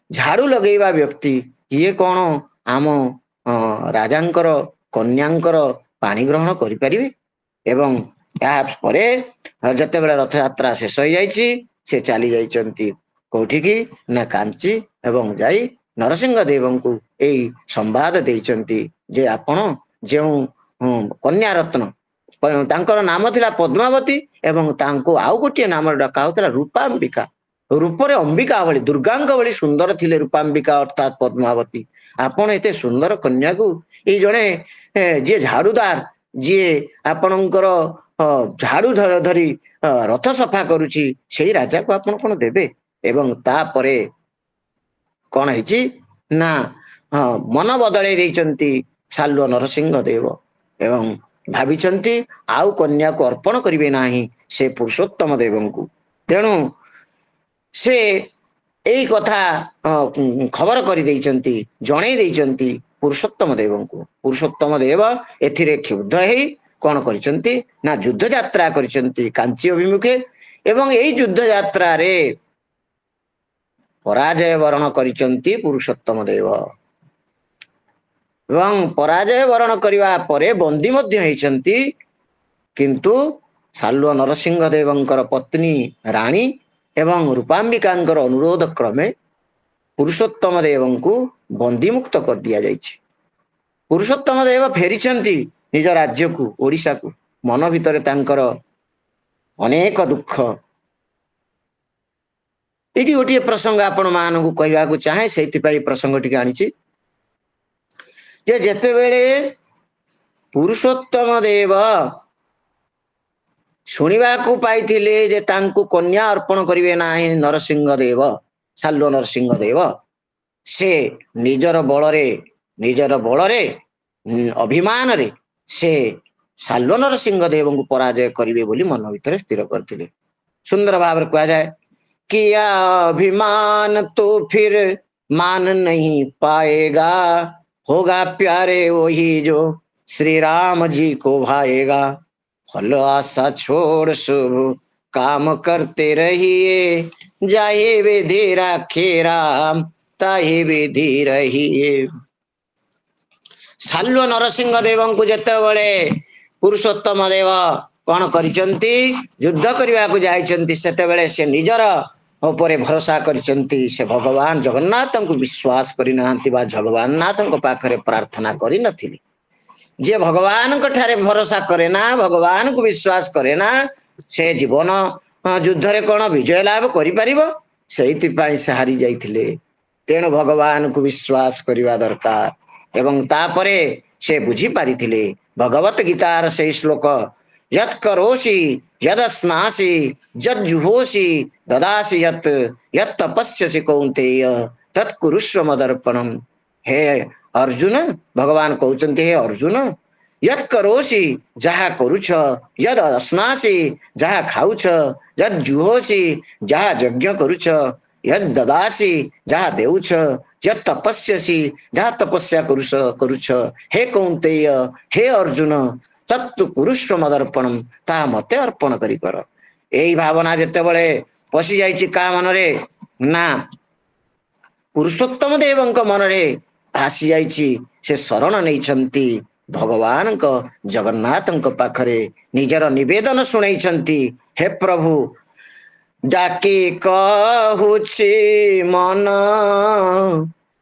ଝାଡୁ ଲଗେଇବା ବ୍ୟକ୍ତି, ଇଏ କଣ ଆମ ରାଜାଙ୍କର କନ୍ୟାଙ୍କର ପାଣି ଗ୍ରହଣ କରିପାରିବେ? ଏବଂ ଏହା ପରେ ଯେତେବେଳେ ରଥଯାତ୍ରା ଶେଷ ହେଇଯାଇଛି, ସେ ଚାଲି ଯାଇଛନ୍ତି କୋଉଠିକି ନା କାଞ୍ଚି। ଏବଂ ଯାଇ ନରସିଂହ ଦେବଙ୍କୁ ଏଇ ସମ୍ବାଦ ଦେଇଛନ୍ତି ଯେ ଆପଣ ଯେଉଁ କନ୍ୟା ରତ୍ନ, ତାଙ୍କର ନାମ ଥିଲା ପଦ୍ମାବତୀ ଏବଂ ତାଙ୍କୁ ଆଉ ଗୋଟିଏ ନାମରେ ଡକା ହଉଥିଲା ରୂପାମ୍ବିକା। ରୂପରେ ଅମ୍ବିକା ଭଳି, ଦୁର୍ଗାଙ୍କ ଭଳି ସୁନ୍ଦର ଥିଲେ ରୂପାମ୍ବିକା ଅର୍ଥାତ ପଦ୍ମାବତୀ। ଆପଣ ଏତେ ସୁନ୍ଦର କନ୍ୟାକୁ ଏଇ ଜଣେ ଯିଏ ଝାଡୁଦାର, ଯିଏ ଆପଣଙ୍କର ଝାଡୁ ଧରି ରଥ ସଫା କରୁଛି, ସେଇ ରାଜାକୁ ଆପଣ କଣ ଦେବେ? ଏବଂ ତାପରେ କଣ ହେଇଛି ନା ମନ ବଦଳେଇ ଦେଇଛନ୍ତି ସାଲୁଅ ନରସିଂହ ଦେବ ଏବଂ ଭାବିଛନ୍ତି ଆଉ କନ୍ୟାକୁ ଅର୍ପଣ କରିବେ ନାହିଁ ସେ ପୁରୁଷୋତ୍ତମ ଦେବଙ୍କୁ। ତେଣୁ ସେ ଏଇ କଥା ଖବର କରିଦେଇଛନ୍ତି, ଜଣେଇ ଦେଇଛନ୍ତି ପୁରୁଷୋତ୍ତମ ଦେବଙ୍କୁ। ପୁରୁଷୋତ୍ତମ ଦେବ ଏଥିରେ କ୍ଷୁବ୍ଧ ହେଇ କଣ କରିଛନ୍ତି ନା ଯୁଦ୍ଧ ଯାତ୍ରା କରିଛନ୍ତି କାଞ୍ଚି ଅଭିମୁଖେ। ଏବଂ ଏଇ ଯୁଦ୍ଧ ଯାତ୍ରାରେ ପରାଜୟ ବରଣ କରିଛନ୍ତି ପୁରୁଷୋତ୍ତମ ଦେବ। ଏବଂ ପରାଜୟ ବରଣ କରିବା ପରେ ବନ୍ଦୀ ମଧ୍ୟ ହେଇଛନ୍ତି। କିନ୍ତୁ ସାଲୁଅ ନରସିଂହ ଦେବଙ୍କର ପତ୍ନୀ ରାଣୀ ଏବଂ ରୂପାମ୍ବିକାଙ୍କର ଅନୁରୋଧ କ୍ରମେ ପୁରୁଷୋତ୍ତମ ଦେବଙ୍କୁ ବନ୍ଦୀମୁକ୍ତ କରିଦିଆଯାଇଛି। ପୁରୁଷୋତ୍ତମ ଦେବ ଫେରିଛନ୍ତି ନିଜ ରାଜ୍ୟକୁ, ଓଡ଼ିଶାକୁ। ମନ ଭିତରେ ତାଙ୍କର ଅନେକ ଦୁଃଖ। ଏଇଠି ଗୋଟିଏ ପ୍ରସଙ୍ଗ ଆପଣ ମାନଙ୍କୁ କହିବାକୁ ଚାହେଁ, ସେଇଥିପାଇଁ ପ୍ରସଙ୍ଗ ଟିକେ ଆଣିଛି ଯେ ଯେତେବେଳେ ପୁରୁଷୋତ୍ତମ ଦେବ ଶୁଣିବାକୁ ପାଇଥିଲେ ଯେ ତାଙ୍କୁ କନ୍ୟା ଅର୍ପଣ କରିବେ ନାହିଁ ନରସିଂହ ଦେବ, ସାଲୁଅ ନରସିଂହ ଦେବ, ସେ ନିଜର ବଳରେ ଅଭିମାନରେ ସେ ସାଲୁଅ ନରସିଂହ ଦେବଙ୍କୁ ପରାଜୟ କରିବେ ବୋଲି ମନ ଭିତରେ ସ୍ଥିର କରିଥିଲେ। सुंदर भाव कहा जाए, किया अभिमान तो फिर मान नहीं पाएगा, होगा प्यारे वही जो श्री राम जी को भाएगा। फल आशा छोड़ शुभ काम करते रहिए, जाहे विधि राखे राम ताहे विधि रहिए। साल्व नरसिंह देव को जेतेबेले पुरुषोत्तम देव कौन करिसंती युद्ध करने को जाइछंती, सेतेबेले से निजर उपरे भरोसा करिसंती, से भगवान जगन्नाथ को विश्वास करि नाहंती बा जगन्नाथ को पाखरे प्रार्थना करि नथिली। जे भगवान को ठारे भरोसा करे ना, भगवान को विश्वास करे ना, से जीवन युद्ध रे कौन विजय लाभ करि परिबो, सेहिति पई से हारि जाइथिले। तेणु भगवान को विश्वास करिवा दरकार। एवं तापरे से बुझी पारिथिले भगवत गीतार से श्लोक, यत् करोषि यद स्नासि यद जुहोषि ददासि यत् यत् तपस्यसि कौन्तेय तत् कुरुष्व मदर्पणम। हे अर्जुन, भगवान कहउचंती हे अर्जुन, यत् करोषि जहा करूछ, यद स्नासि जहा खाउछ, यद जुहोषि जहा यज्ञ करूछ, यद ददासि जहा देउछ, यद तपस्यसि जहा तपस्या करूछ, हे कौन्तेय हे अर्जुन तत्तु कुरुष्व मदर्पणम, ता मते अर्पण करी कर। एई भावना जेतेबेले पशि जाइछि का मनरे ना पुरुषोत्तम देवंक मनरे आसी जाइछि, से शरण नैछंती भगवान को जगन्नाथ पाखरे निजर निवेदन शुणाइछंती, हे प्रभु डाकी कहुछि मन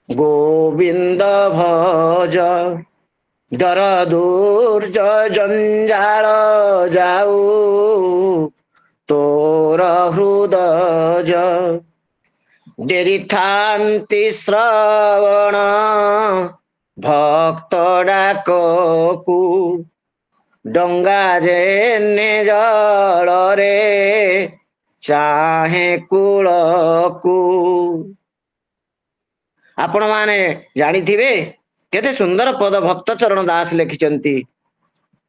गोविंद भज, डर दूर जंजाल जाऊ तोर हृदय, डेरी थांति श्रवण भक्त डाकू, डंगा जेने जल रे चाहे कूलकू। आपण माने जानिथिबे केते सुंदर पद भक्त चरण दास लिखिचंती,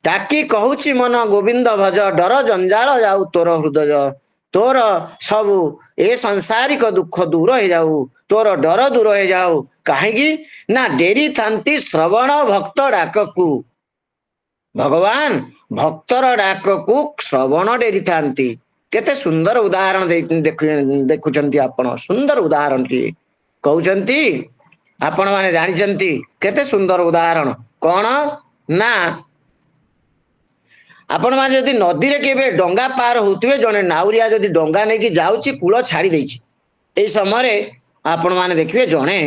डाकी कहूची मन गोविंद भज, डर जंजाल जाऊ तोर हृदय, तोर सबु ए संसारिक दुख दूर हो जाऊ, तोर डर दूर हो जाऊ, काहेकि ना डेरी थांती श्रवण भक्त डाककू। भगवान भक्तर डाककू श्रवण डेरी थांती। केते सुंदर उदाहरण देखुचंती आपण, सुंदर उदाहरण टी कहउचंती आपण माने जानिचंती केते सुंदर उदाहरण कौन ना, आपण माने जदि नदी रे केबे डंगा पार होतबे, जने नाउरिया जदि डंगा नै कि जाउची कूल छाड़ी देछि, ए समय आपण माने देखिबे जने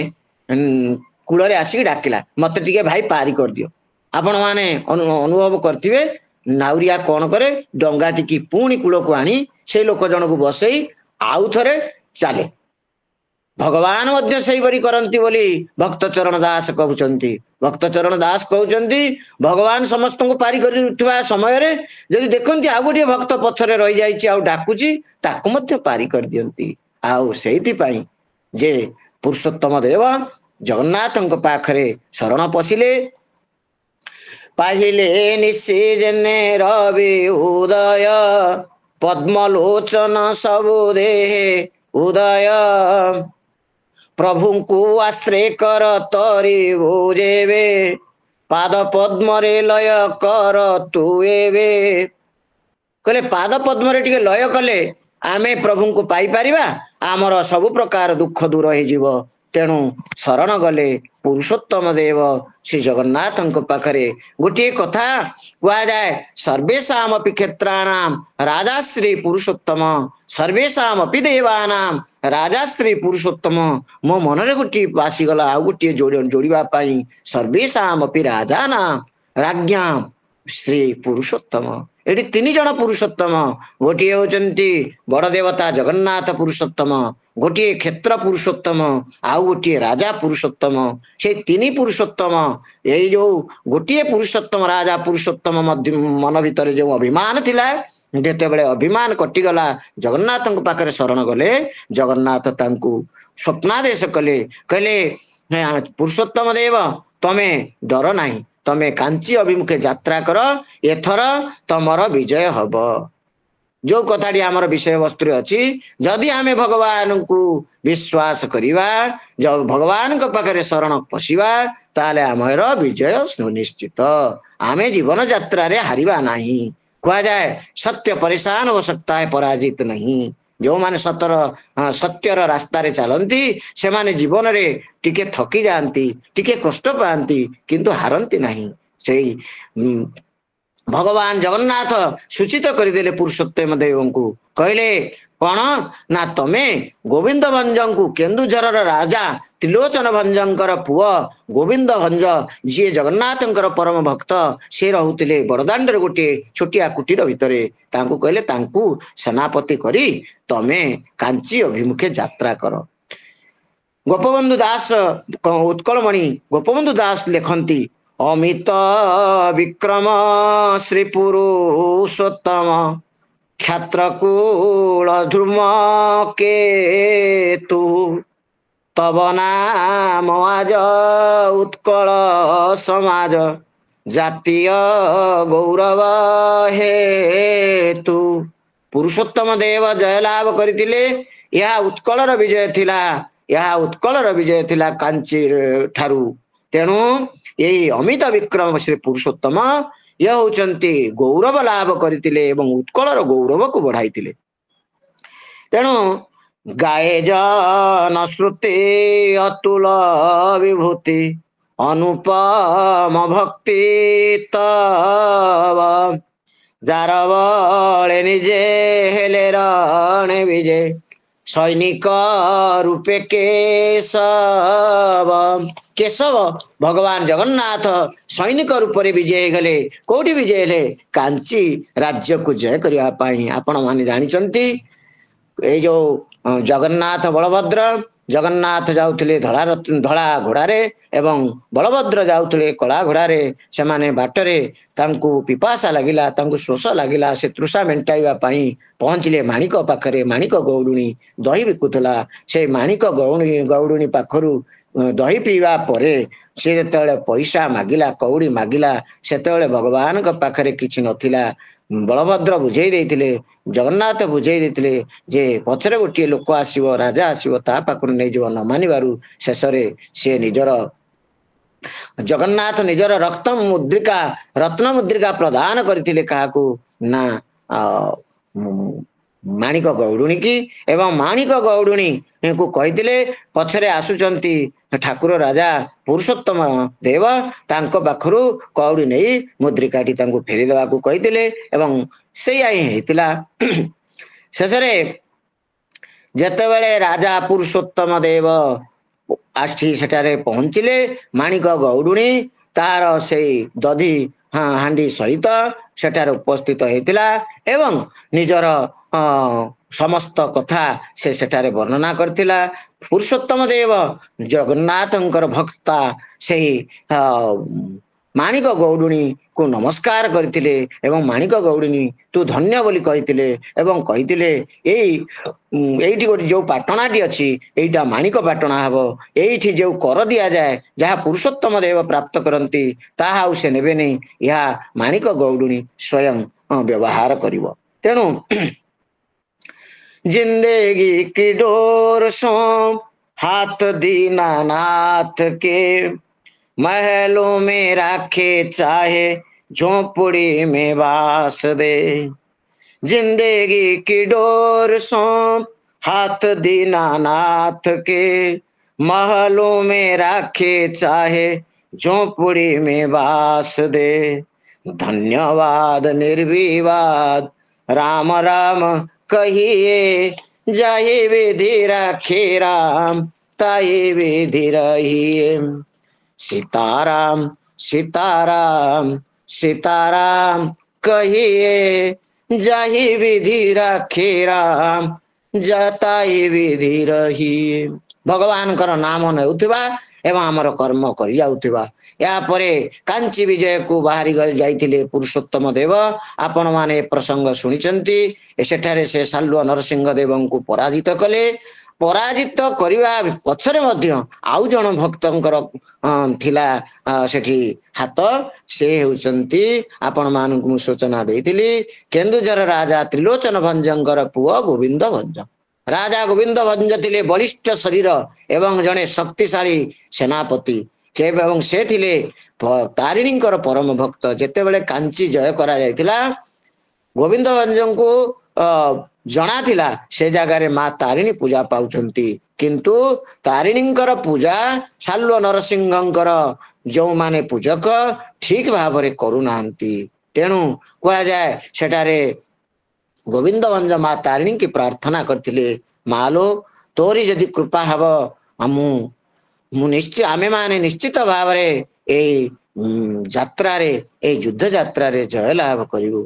कूल रे आसी डाकिला मते टिके भाई पारी कर दियो। आपण माने अनुभव करथिबे नाउरिया कोन करे, डंगा टिकी पुणी कूल को आनी से लोक जन को बसई आउ थरे चाले। भगवान मध्य सही बरी करंती बोली भक्त चरण दास कहउचंती। भक्त चरण दास कहउचंती भगवान समस्त को पारी करि उठवा समय रे जदि देखंती आ गोटे भक्त पछरे रहि जाईची आ डाकुची, ताकू मध्य पारी कर दियंती। आउ सेहिति पई जे पुरुषोत्तम देव जगन्नाथଙ୍କ पाखरे शरण पसिले, पाहिले निश्चेजने रवि उदय, पद्मलोचन सबु देहे उदय, प्रभु को आश्रय कर तरी भोजेबे, पाद पद्म रे लय कर तू एबे। कहले पाद पद्म रे टिके लय कले आमे प्रभु को पाई परिबा, आमर सब प्रकार दुख दूर हो जीव। तेणु शरण गले पुरुषोत्तम देव श्री जगन्नाथ पाखरे गोटे कथा कह जाए, सर्वेषामपि क्षेत्राणाम राजा श्री पुरुषोत्तम, सर्वेषामपि देवानाम राजा श्री पुरुषोत्तम। मो मनरे गोटे आसीगला आ गोटे जोड़िबा पाई, सर्वेषामपि राजा नाम राज्ञाम श्री पुरुषोत्तम। एटी तीन जन पुरुषोत्तम, गोटे होचंती बड़ देवता जगन्नाथ पुरुषोत्तम, गोटे क्षेत्र पुरुषोत्तम, आउ गोटे राजा पुरुषोत्तम। से तीन पुरुषोत्तम यही जो गोटे पुरुषोत्तम राजा पुरुषोत्तम मन भीतर जो अभिमान थिला, जेतेबेले अभिमान कटिगला जगन्नाथ पाखरे शरण गले, जगन्नाथ तांकु स्वप्नादेश कले, कहले पुरुषोत्तम देव तमे डर नाही, तमे कांची अभिमुखे यात्रा कर, एथर तमर विजय हब। जो कथाटी आमर विषय वस्तु अच्छी जदि आम भगवान को विश्वास करिबा जब भगवान पाखे शरण पशिबा ताले आमर विजय सुनिश्चित आमे जीवन यात्रा रे हारिबा नहीं कह जाए सत्य परेशान हो सकता है पराजित नहीं जो माने सत्यर रास्ता रे चलती से माने जीवन रे टिके थकी जाती टिके कष्ट पाती किंतु हारती नहीं से भगवान जगन्नाथ सूचित करदेले पुरुषोत्तम देव को कहले कौन ना तमे गोविंद भंज को केन्दुझर राजा त्रिलोचन भंजंकर पुओ गोविंद भंज जी जगन्नाथ परम भक्त से रोते बड़दाण्ड गोटे छोटिया कुटीर भितर कहले सेनापति करी तमे कांची अभिमुखे यात्रा कर गोपबंधु दास उत्कलमणि गोपबंधु दास लिखती अमित विक्रम श्री पुरुषोत्तम क्षत्रकूल ध्रुम केतु तब नाम आज उत्कल समाज जातीय गौरव हेतु पुरुषोत्तम देव जयलाभ करथिले यह उत्कलर विजय थिला यह उत्कलर विजय थिला कांची ठारू तेणु यही अमित विक्रम श्री पुरुषोत्तम यह होचंती गौरव लाभ करथिले एवं उत्कलर गौरव को बढ़ाइथिले तेणु गाए जन श्रुति अतुल विभूति अनुपम भक्ति तव जार बळे निजे हेले रण विजय सैनिक रूपे केशव केशव भगवान जगन्नाथ सैनिक रूप में विजय गले कोठी विजय हेले कांची राज्य को जय करने पाई आपण माने जानिचंती ए जो जगन्नाथ बलभद्र जगन्नाथ जाउथिले धड़ा घोड़ारे एवं बलभद्र जाउथिले कला घोड़ारे से माने बाटरे तांकु पिपासा लागिला तांकु शोष लागिला से तृषा मेंटाइबा पाई पहुंचले माणिक पाखरे माणिक गौडुणी दही बिकुथला से माणिक गौडुणी पाखरु दही पीवा परे से जेतेबेले पैसा मागिला कौड़ी मागिला सेतेबेले भगवान का पाखरे किछि नथिला बलभद्र बुझेई देइथिले जगन्नाथ बुझेई देइथिले जे पछरे गोटे लोक आसीबो राजा आसीबो ता पाखरु नै जीव न मानिबारु शेषरे से निजर जगन्नाथ निजर रत्न मुद्रिका प्रदान करथिले काहाकू ना माणिक गौडुणी की एवं माणिक गौडुणी को कहिथिले पछरे आसुचंती ठाकुर राजा पुरुषोत्तम देव तांको पाखरु कौड़ी नहीं मुद्रिकाटी तांको फेरी देवा को कहिथिले एवं सेया ही हेतिला शेषरे जेतेबेले राजा पुरुषोत्तम देव आसी सेठारे पहुंचिले माणिक गौडुणी तार से दधी हांडी सहित सेठारे उपस्थित हेतिला एवं निजर समस्त कथा से सेठारे वर्णना करथिला पुरुषोत्तम देव जगन्नाथंकर भक्ता से माणिक गौडुणी को नमस्कार करथिले एवं माणिक गौडुणी तू धन्य बोली कहिथिले एवं कहिथिले एइठी गोटे जो पाटणाटी अछि एइटा माणिक पाटणा हबो एइठी जो कर दिया जाए जहा पुरुषोत्तम देव प्राप्त करंती ताहा आउ से नेबे नै या माणिक गौडुणी स्वयं व्यवहार करिवो तेणु जिंदगी की डोर सो हाथ दीनानाथ के महलों में राखे चाहे झोपड़ी में वास दे जिंदगी की डोर सो हाथ दीनानाथ के महलों में राखे चाहे झोपड़ी में वास दे धन्यवाद निर्विवाद राम राम कहिए जाए विधि राखे राम ताए विधि रहिए सीताराम सीताराम सीताराम कहिए जाहि विधि राखे राम जाताए विधि रहिए भगवान कर नाम नेउथिबा एवं आमर कर्म कर जाउथिबा या परे कांची विजय को बाहरी गल जाइथिले पुरुषोत्तम देव आपण माने प्रसंग सुनिचंती सेठारे से सालुआ नरसिंह देव को पराजित कले ପରାଜିତ କରିବା ପଛରେ ମଧ୍ୟ ଆଉ ଜଣ ଭକ୍ତଙ୍କର ଥିଲା ସେଠି ହାତ। ସେ ହେଉଛନ୍ତି ଆପଣ ମାନଙ୍କୁ ମୁଁ ସୂଚନା ଦେଇଥିଲି କେନ୍ଦୁଝର ରାଜା ତ୍ରିଲୋଚନ ଭଞ୍ଜଙ୍କର ପୁଅ ଗୋବିନ୍ଦ ଭଞ୍ଜ। ରାଜା ଗୋବିନ୍ଦ ଭଞ୍ଜ ଥିଲେ ବଳିଷ୍ଠ ଶରୀର ଏବଂ ଜଣେ ଶକ୍ତିଶାଳୀ ସେନାପତି ଏବଂ ସେ ଥିଲେ ତାରିଣୀଙ୍କର ପରମ ଭକ୍ତ। ଯେତେବେଳେ କାଞ୍ଚି ଜୟ କରାଯାଇଥିଲା ଗୋବିନ୍ଦ ଭଞ୍ଜଙ୍କୁ ଜଣାଥିଲା ସେ ଜାଗାରେ ମା ତାରିଣୀ ପୂଜା ପାଉଛନ୍ତି, କିନ୍ତୁ ତାରିଣୀଙ୍କର ପୂଜା ସାଲ୍ବ ନରସିଂହଙ୍କର ଯୋଉମାନେ ପୂଜକ ଠିକ ଭାବରେ କରୁନାହାନ୍ତି। ତେଣୁ କୁହାଯାଏ ସେଠାରେ ଗୋବିନ୍ଦ ଭଞ୍ଜ ମା ତାରିଣୀଙ୍କୁ ପ୍ରାର୍ଥନା କରିଥିଲେ, ମାଲୋ ତୋରି ଯଦି କୃପା ହବ ମୁଁ ନିଶ୍ଚୟ ଆମେ ମାନେ ନିଶ୍ଚିତ ଭାବରେ ଏଇ ଯାତ୍ରାରେ ଏଇ ଯୁଦ୍ଧ ଯାତ୍ରାରେ ଜୟଲାଭ କରିବୁ।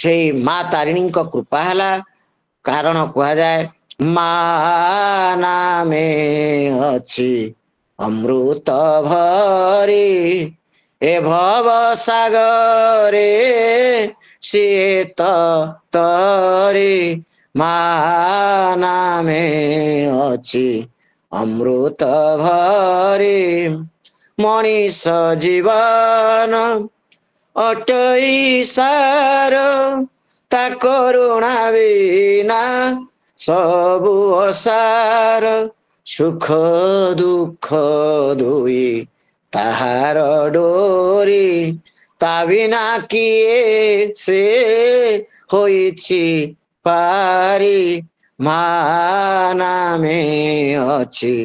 ସେଇ ମା ତାରିଣୀଙ୍କ କୃପା ହେଲା। କାରଣ କୁହାଯାଏ ମା ନାମେ ଅଛି ଅମୃତ ଭରି ଏ ଭବ ସାଗରେ ସିଏ ତରି ମା ନାମେ ଅଛି ଅମୃତ ଭରି ମଣିଷ ଜୀବନ ଅଟଇ ସାର ତା କରୁଣା ବିନା ସବୁ ଅସାର ସୁଖ ଦୁଃଖ ଦୁଇ ତାହାର ଡୋରି ତା ବିନା କିଏ ସେ ହୋଇଛି ପାରି ମା ନାମେ ଅଛି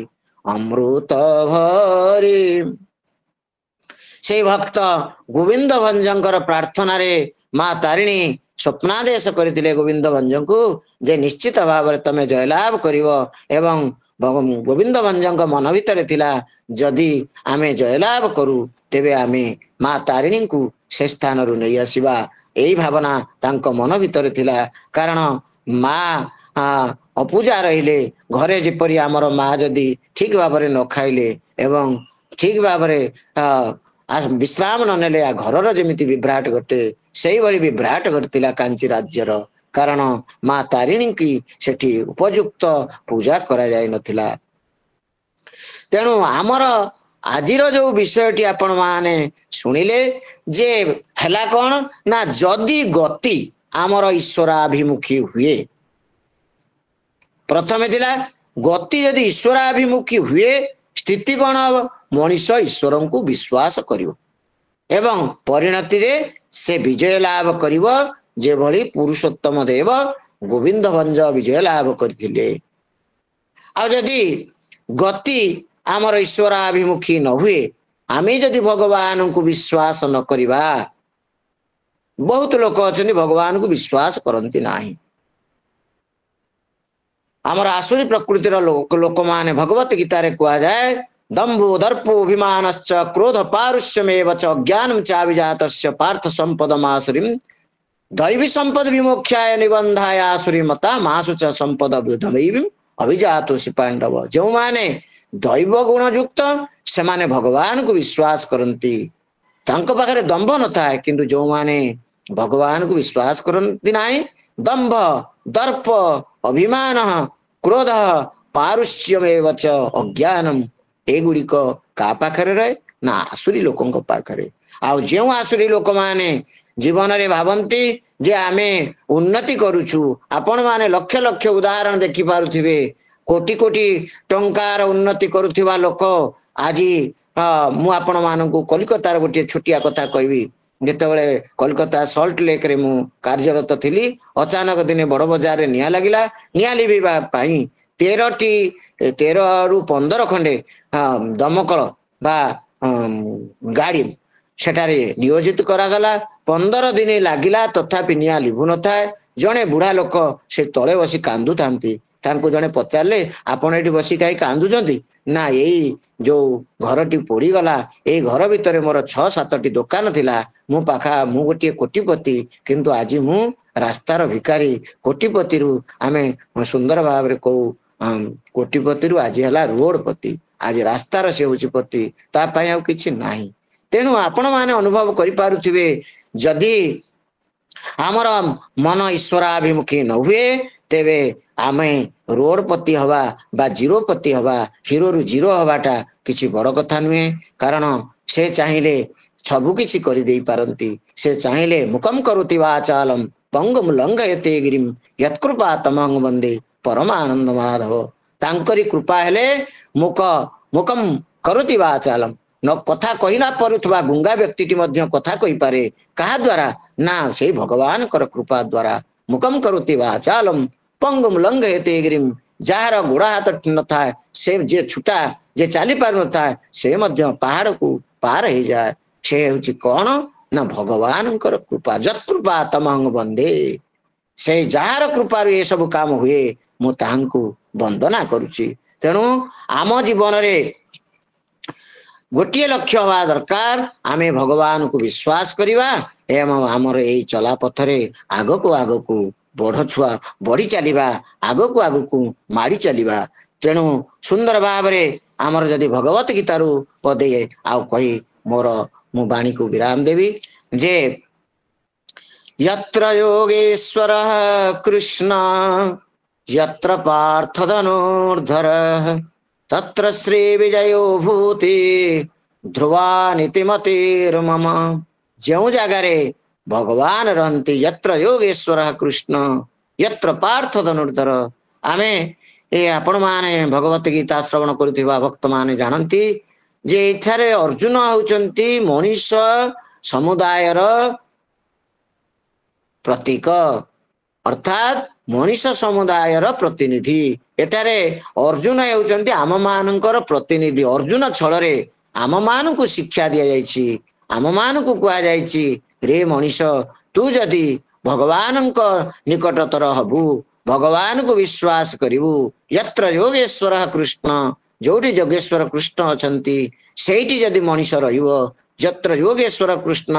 ଅମୃତ ଭରି। ସେଇ ଭକ୍ତ ଗୋବିନ୍ଦ ଭଞ୍ଜଙ୍କର ପ୍ରାର୍ଥନାରେ ମା ତାରିଣୀ ସ୍ୱପ୍ନାଦେଶ କରିଥିଲେ ଗୋବିନ୍ଦ ଭଞ୍ଜଙ୍କୁ ଯେ ନିଶ୍ଚିତ ଭାବରେ ତମେ ଜୟଲାଭ କରିବ। ଏବଂ ଗୋବିନ୍ଦ ଭଞ୍ଜଙ୍କ ମନ ଭିତରେ ଥିଲା ଯଦି ଆମେ ଜୟଲାଭ କରୁ ତେବେ ଆମେ ମା ତାରିଣୀଙ୍କୁ ସେ ସ୍ଥାନରୁ ନେଇ ଆସିବା। ଏଇ ଭାବନା ତାଙ୍କ ମନ ଭିତରେ ଥିଲା। କାରଣ ମା ଅପୂଜା ରହିଲେ ଘରେ ଯେପରି ଆମର ମା ଯଦି ଠିକ ଭାବରେ ନ ଖାଇଲେ ଏବଂ ଠିକ ଭାବରେ ବିଶ୍ରାମ ନ ନେଲେ ଘରର ଯେମିତି ବିଭ୍ରାଟ ଘଟେ ସେଇଭଳି ବିଭ୍ରାଟ ଘଟିଥିଲା କାଞ୍ଚି ରାଜ୍ୟର। କାରଣ ମା ତାରିଣୀଙ୍କୁ ସେଠି ଉପଯୁକ୍ତ ପୂଜା କରାଯାଇ ନଥିଲା। ତେଣୁ ଆମର ଆଜିର ଯୋଉ ବିଷୟଟି ଆପଣ ମାନେ ଶୁଣିଲେ ଯେ ହେଲା କଣ ନା ଯଦି ଗତି ଆମର ଈଶ୍ୱରାଭିମୁଖୀ ହୁଏ, ପ୍ରଥମେ ଥିଲା ଗତି ଯଦି ଈଶ୍ୱରାଭିମୁଖୀ ହୁଏ ସ୍ଥିତି କଣ ହବ? ମଣିଷ ଈଶ୍ୱରଙ୍କୁ ବିଶ୍ୱାସ କରିବ ଏବଂ ପରିଣତିରେ ସେ ବିଜୟ ଲାଭ କରିବ ଯେଭଳି ପୁରୁଷୋତ୍ତମ ଦେବ ଗୋବିନ୍ଦ ଭଞ୍ଜ ବିଜୟ ଲାଭ କରିଥିଲେ। ଆଉ ଯଦି ଗତି ଆମର ଈଶ୍ୱରାଭିମୁଖୀ ନ ହୁଏ, ଆମେ ଯଦି ଭଗବାନଙ୍କୁ ବିଶ୍ୱାସ ନ କରିବା, ବହୁତ ଲୋକ ଅଛନ୍ତି ଭଗବାନଙ୍କୁ ବିଶ୍ୱାସ କରନ୍ତି ନାହିଁ। ଆମର ଆସୁରୀ ପ୍ରକୃତିର ଲୋକମାନେ ଭଗବତ ଗୀତାରେ କୁହାଯାଏ ଦମ୍ଭୋ ଦର୍ପୋ ଅଭିମାନଶ୍ଚ କ୍ରୋଧ ପାରୁଷ୍ୟମେବ ଚ ଅଜ୍ଞାନଂ ଚାଭିଜାତସ୍ୟ ପାର୍ଥ ସମ୍ପଦମାସୁରୀଂ ଦୈବୀ ସମ୍ପଦ ବିମୋକ୍ଷାୟ ନିବନ୍ଧାୟ ଆସୁରୀ ମତା ମାସୁ ଚ ସମ୍ପଦ ବୃଦ୍ଧମୈବଂ ଅଭିଜାତୋଷି ପାଣ୍ଡବ। ଯେଉଁମାନେ ଦୈବ ଗୁଣ ଯୁକ୍ତ ସେମାନେ ଭଗବାନଙ୍କୁ ବିଶ୍ୱାସ କରନ୍ତି, ତାଙ୍କ ପାଖରେ ଦମ୍ଭ ନଥାଏ। କିନ୍ତୁ ଯେଉଁମାନେ ଭଗବାନଙ୍କୁ ବିଶ୍ୱାସ କରନ୍ତି ନାହିଁ, ଦମ୍ଭ ଦର୍ପ ଅଭିମାନ କ୍ରୋଧ ପାରୁଷ୍ୟମେବ ଚ ଅଜ୍ଞାନଂ ଏଗୁଡିକ କାହା ପାଖରେ ରହେ ନା ଆସୁରୀ ଲୋକଙ୍କ ପାଖରେ। ଆଉ ଯେଉଁ ଆସୁରୀ ଲୋକମାନେ ଜୀବନରେ ଭାବନ୍ତି ଯେ ଆମେ ଉନ୍ନତି କରୁଛୁ, ଆପଣ ମାନେ ଲକ୍ଷ ଲକ୍ଷ ଉଦାହରଣ ଦେଖିପାରୁଥିବେ କୋଟି କୋଟି ଟଙ୍କାର ଉନ୍ନତି କରୁଥିବା ଲୋକ। ଆଜି ମୁଁ ଆପଣ ମାନଙ୍କୁ କଲିକତାର ଗୋଟିଏ ଛୋଟିଆ କଥା କହିବି। ଯେତେବେଳେ କଲିକତା ସଲ୍ଟ ଲେକରେ ମୁଁ କାର୍ଯ୍ୟରତ ଥିଲି, ଅଚାନକ ଦିନେ ବଡ ବଜାରରେ ନିଆଁ ଲାଗିଲା। ନିଆଁ ଲିଭିବା ପାଇଁ 13ରୁ 15 ଖଣ୍ଡେ ଦମକଳ ବା ଗାଡି ସେଠାରେ ନିୟୋଜିତ କରାଗଲା। 15 ଦିନ ଲାଗିଲା ତଥାପି ନିଆଁ ଲିଭୁ ନଥାଏ। ଜଣେ ବୁଢା ଲୋକ ସେ ତଳେ ବସି କାନ୍ଦୁଥାନ୍ତି। ତାଙ୍କୁ ଜଣେ ପଚାରିଲେ ଆପଣ ଏଠି ବସି କାହିଁ କାନ୍ଦୁଛନ୍ତି? ନା ଏଇ ଯୋଉ ଘରଟି ପୋଡିଗଲା, ଏଇ ଘର ଭିତରେ ମୋର 6-7ଟି ଦୋକାନ ଥିଲା। ମୁଁ ଗୋଟିଏ କୋଟିପତି, କିନ୍ତୁ ଆଜି ମୁଁ ରାସ୍ତାର ଭିକାରୀ। କୋଟିପତିରୁ ଆମେ ସୁନ୍ଦର ଭାବରେ କହୁ କୋଟିପତିରୁ ଆଜି ହେଲା ରୋଡପତି। ଆଜି ରାସ୍ତାର ସେ ହଉଛି ପତି, ତା ପାଇଁ ଆଉ କିଛି ନାହିଁ। ତେଣୁ ଆପଣ ମାନେ ଅନୁଭବ କରିପାରୁଥିବେ ଯଦି ଆମର ମନ ଈଶ୍ୱରାଭିମୁଖୀ ନ ହୁଏ ତେବେ ଆମେ ରୋଡପତି ହବା ବା ଜିରୋପତି ହବା, ହିରୋରୁ ଜିରୋ ହବାଟା କିଛି ବଡ କଥା ନୁହେଁ। କାରଣ ସେ ଚାହିଁଲେ ସବୁ କିଛି କରିଦେଇ ପାରନ୍ତି। ସେ ଚାହିଁଲେ ମୁକମ୍ କରୁତି ବାଚାଲମ୍ ପଙ୍ଗମ ଲଙ୍ଘୟତେ ଗିରିମ୍ ୟତ୍କୃପା ତମଂ ବନ୍ଦେ ପରମାନନ୍ଦ ମାଧବ। ତାଙ୍କରି କୃପା ହେଲେ ମୁକମ୍ କରୁତି ବାଚାଲମ୍, କଥା କହିଲା ପରୁଥିବା ଗୁଙ୍ଗା ବ୍ୟକ୍ତିଟି ମଧ୍ୟ କଥା କହିପାରେ। କାହା ଦ୍ୱାରା? ନା ସେଇ ଭଗବାନଙ୍କର କୃପା ଦ୍ୱାରା। ମୁକମ୍ କରୁତି ବାଚାଲମ୍ ପଙ୍ଗମ ଲଙ୍ଘୟତେ ଗିରିମ୍, ଯାହାର ଗୋଡ ହାତ ନଥାଏ, ସେ ଯେ ଛୁଟା ଯେ ଚାଲି ପାରୁନଥାଏ, ସେ ମଧ୍ୟ ପାହାଡକୁ ପାର ହେଇଯାଏ। ସେ ହେଉଛି କଣ? ନା ଭଗବାନଙ୍କର କୃପା। ଯତ୍କୃପା ତମଂ ବନ୍ଦେ, ସେ ଯାହାର କୃପାରୁ ଏସବୁ କାମ ହୁଏ, ମୁଁ ତାହାଙ୍କୁ ବନ୍ଦନା କରୁଛି। ତେଣୁ ଆମ ଜୀବନରେ ଗୋଟିଏ ଲକ୍ଷ୍ୟ ହବା ଦରକାର, ଆମେ ଭଗବାନଙ୍କୁ ବିଶ୍ୱାସ କରିବା ଏବଂ ଆମର ଏଇ ଚଲାପଥରେ ଆଗକୁ ଆଗକୁ ବଢି ଚାଲିବା, ଆଗକୁ ଆଗକୁ ମାଡି ଚାଲିବା। ତେଣୁ ସୁନ୍ଦର ଭାବରେ ଆମର ଯଦି ଭଗବତ ଗୀତାରୁ ପଦେ ଆଉ କହି ମୁଁ ବାଣୀକୁ ବିରାମ ଦେବି ଯେ यत्र योगेश्वरः कृष्ण यत्र पार्थ धनुर्धरः तत्र श्री विजयो भूति ध्रुवा नीतिमतिर्मम। ଯେଉଁ ଜାଗାରେ ଭଗବାନ ରହନ୍ତି, यत्र योगेश्वरः कृष्ण यत्र ପାର୍ଥ ଧନୁର୍ଧର। ଆମେ ଆପଣମାନେ ଭଗବତ ଗୀତା ଶ୍ରବଣ କରୁଥିବା ଭକ୍ତମାନେ ଜାଣନ୍ତି ଯେ ଏଠାରେ ଅର୍ଜୁନ ହେଉଛନ୍ତି ମଣିଷ ସମୁଦାୟର ପ୍ରତୀକ, ଅର୍ଥାତ୍ ମଣିଷ ସମୁଦାୟର ପ୍ରତିନିଧି। ଏଠାରେ ଅର୍ଜୁନ ହେଉଛନ୍ତି ଆମମାନଙ୍କର ପ୍ରତିନିଧି। ଅର୍ଜୁନ ଛଳରେ ଆମମାନଙ୍କୁ ଶିକ୍ଷା ଦିଆଯାଇଛି, ଆମମାନଙ୍କୁ କୁହାଯାଇଛି, ରେ ମଣିଷ, ତୁ ଯଦି ଭଗବାନଙ୍କ ନିକଟତର ହବୁ, ଭଗବାନଙ୍କୁ ବିଶ୍ୱାସ କରିବୁ, ଯତ୍ର ଯୋଗେଶ୍ୱର କୃଷ୍ଣ, ଯୋଉଠି ଯୋଗେଶ୍ୱର କୃଷ୍ଣ ଅଛନ୍ତି ସେଇଠି ଯଦି ମଣିଷ ରହିବ, ଯତ୍ର ଯୋଗେଶ୍ୱର କୃଷ୍ଣ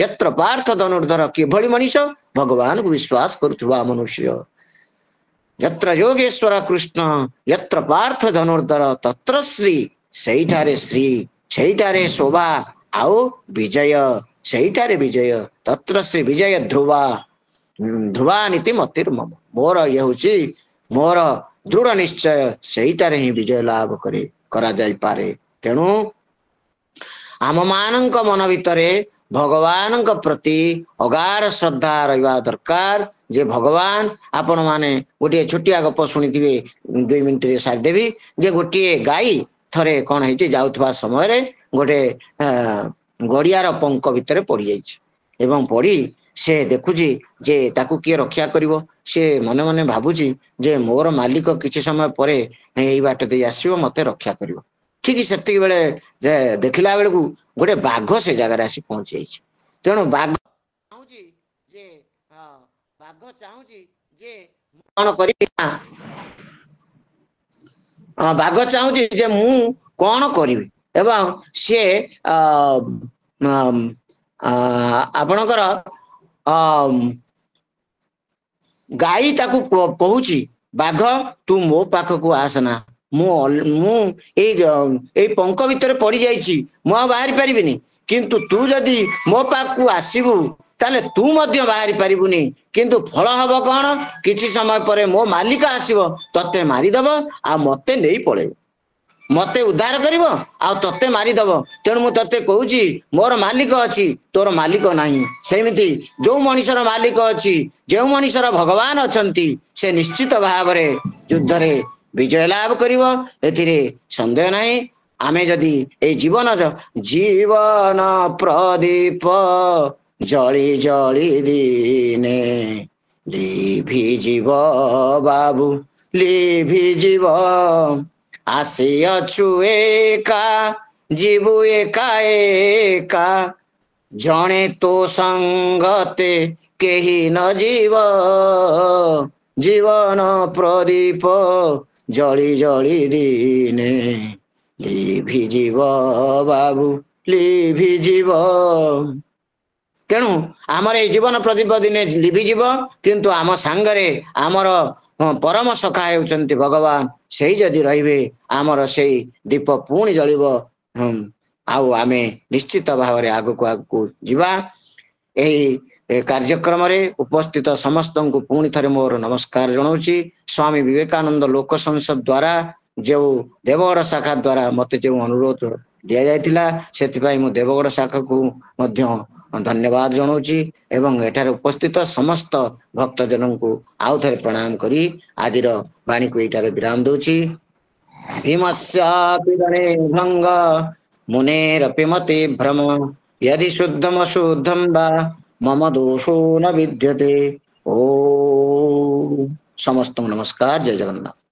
ଯତ୍ର ପାର୍ଥ ଧନୁର୍ଧର, କିଭଳି ମଣିଷ? ଭଗବାନଙ୍କୁ ବିଶ୍ୱାସ କରୁଥିବା ମନୁଷ୍ୟ। ଯତ୍ର ଯୋଗେଶ୍ୱର କୃଷ୍ଣ ଯତ୍ର ପାର୍ଥ ଧନୁର୍ଧର ତତ୍ର ଶ୍ରୀ, ସେଇଠାରେ ଶ୍ରୀ, ସେଇଠାରେ ଶୋଭା ଆଉ ବିଜୟ, ସେଇଠାରେ ବିଜୟ। ତତ୍ର ଶ୍ରୀ ବିଜୟ ଧ୍ରୁବା ଧ୍ରୁବା ନୀତି ମତିର୍ମମ, ମୋର ଇଏ ହଉଛି ମୋର ଦୃଢ ନିଶ୍ଚୟ, ସେଇଠାରେ ହିଁ ବିଜୟ ଲାଭ କରାଯାଇପାରେ। ତେଣୁ ଆମମାନଙ୍କ ମନ ଭିତରେ ଭଗବାନଙ୍କ ପ୍ରତି ଅଗାଢ ଶ୍ରଦ୍ଧା ରହିବା ଦରକାର। ଯେ ଭଗବାନ, ଆପଣମାନେ ଗୋଟିଏ ଛୋଟିଆ ଗପ ଶୁଣିଥିବେ, 2 ମିନିଟରେ ସାରିଦେବି। ଯେ ଗୋଟିଏ ଗାଈ ଥରେ କଣ ହେଇଛି, ଯାଉଥିବା ସମୟରେ ଗୋଟେ ଗଡିଆର ପଙ୍କ ଭିତରେ ପଡିଯାଇଛି ଏବଂ ପଡି ସେ ଦେଖୁଛି ଯେ ତାକୁ କିଏ ରକ୍ଷା କରିବ। ସେ ମନେ ମନେ ଭାବୁଛି ଯେ ମୋର ମାଲିକ କିଛି ସମୟ ପରେ ଏଇ ବାଟ ଦେଇ ଆସିବ, ମତେ ରକ୍ଷା କରିବ। ଠିକ ସେତିକି ବେଳେ ଦେଖିଲା ବେଳକୁ ଗୋଟେ ବାଘ ସେ ଜାଗାରେ ଆସି ପହଞ୍ଚି ଯାଇଛି। ତେଣୁ ବାଘ ଚାହୁଁଛି ଯେ କଣ କରିବି ନା, ବାଘ ଚାହୁଁଛି ଯେ ମୁଁ କଣ କରିବି। ଏବଂ ସିଏ ଆପଣଙ୍କର ଗାଈ ତାକୁ କହୁଛି, ବାଘ ତୁ ମୋ ପାଖକୁ ଆସନା, ମୁଁ ଏଇ ପଙ୍କ ଭିତରେ ପଡି ଯାଇଛି, ମୁଁ ଆଉ ବାହାରି ପାରିବିନି। କିନ୍ତୁ ତୁ ଯଦି ମୋ ପାଖକୁ ଆସିବୁ ତାହେଲେ ତୁ ମଧ୍ୟ ବାହାରି ପାରିବୁନି। କିନ୍ତୁ ଫଳ ହବ କଣ? କିଛି ସମୟ ପରେ ମୋ ମାଲିକ ଆସିବ, ତତେ ମାରିଦବ ଆଉ ମତେ ନେଇ ପଳେଇବ, ମତେ ଉଦ୍ଧାର କରିବ ଆଉ ତତେ ମାରିଦବ। ତେଣୁ ମୁଁ ତତେ କହୁଛି ମୋର ମାଲିକ ଅଛି, ତୋର ମାଲିକ ନାହିଁ। ସେମିତି ଯୋଉ ମଣିଷର ମାଲିକ ଅଛି, ଯେଉଁ ମଣିଷର ଭଗବାନ ଅଛନ୍ତି, ସେ ନିଶ୍ଚିତ ଭାବରେ ଯୁଦ୍ଧରେ ବିଜୟ ଲାଭ କରିବ, ଏଥିରେ ସନ୍ଦେହ ନାହିଁ। ଆମେ ଯଦି ଏଇ ଜୀବନ ପ୍ରଦୀପ ଜଳି ଜଳି ଦିନେ ଲିଭିଯିବ ବାବୁ ଲିଭିଯିବ, ଆସିଅଛୁ ଏକା ଯିବୁ ଏକା ଏକା, ଜଣେ ତୋ ସଙ୍ଗତେ କେହି ନ ଯିବ, ଜୀବନ ପ୍ରଦୀପ ଜଳି ଜଳି ଦିନେ ଲିଭିଯିବ ବାବୁ ଲିଭିଯିବ। ତେଣୁ ଆମର ଏଇ ଜୀବନ ପ୍ରଦୀପ ଦିନେ ଲିଭିଯିବ, କିନ୍ତୁ ଆମ ସାଙ୍ଗରେ ଆମର ପରମ ସଖା ହେଉଛନ୍ତି ଭଗବାନ। ସେଇ ଯଦି ରହିବେ, ଆମର ସେଇ ଦୀପ ପୁଣି ଜଳିବ, ଆଉ ଆମେ ନିଶ୍ଚିତ ଭାବରେ ଆଗକୁ ଆଗକୁ ଯିବା। ଏହି ए कार्यक्रम रे उपस्थित समस्त को पुणी थरे मोर नमस्कार जनाऊँगी। स्वामी विवेकानंद लोक संसद द्वारा जो देवगढ़ शाखा द्वारा मते जो अनुरोध दिया जायतिला सेतिपाई मु देवगढ़ शाखा को मध्य धन्यवाद जनाऊँगी एवं एठार उपस्थित समस्त भक्तजन को आउ थे प्रणाम करी आजिर वाणी को एठार विराम दूची। भीमस्यापि गणे भंग मुनेरपि मते भ्रम यदि शुद्धम अशुद्धम वा मम दोषो न विद्यते। ओ समस्त नमस्कार, जय जगन्नाथ।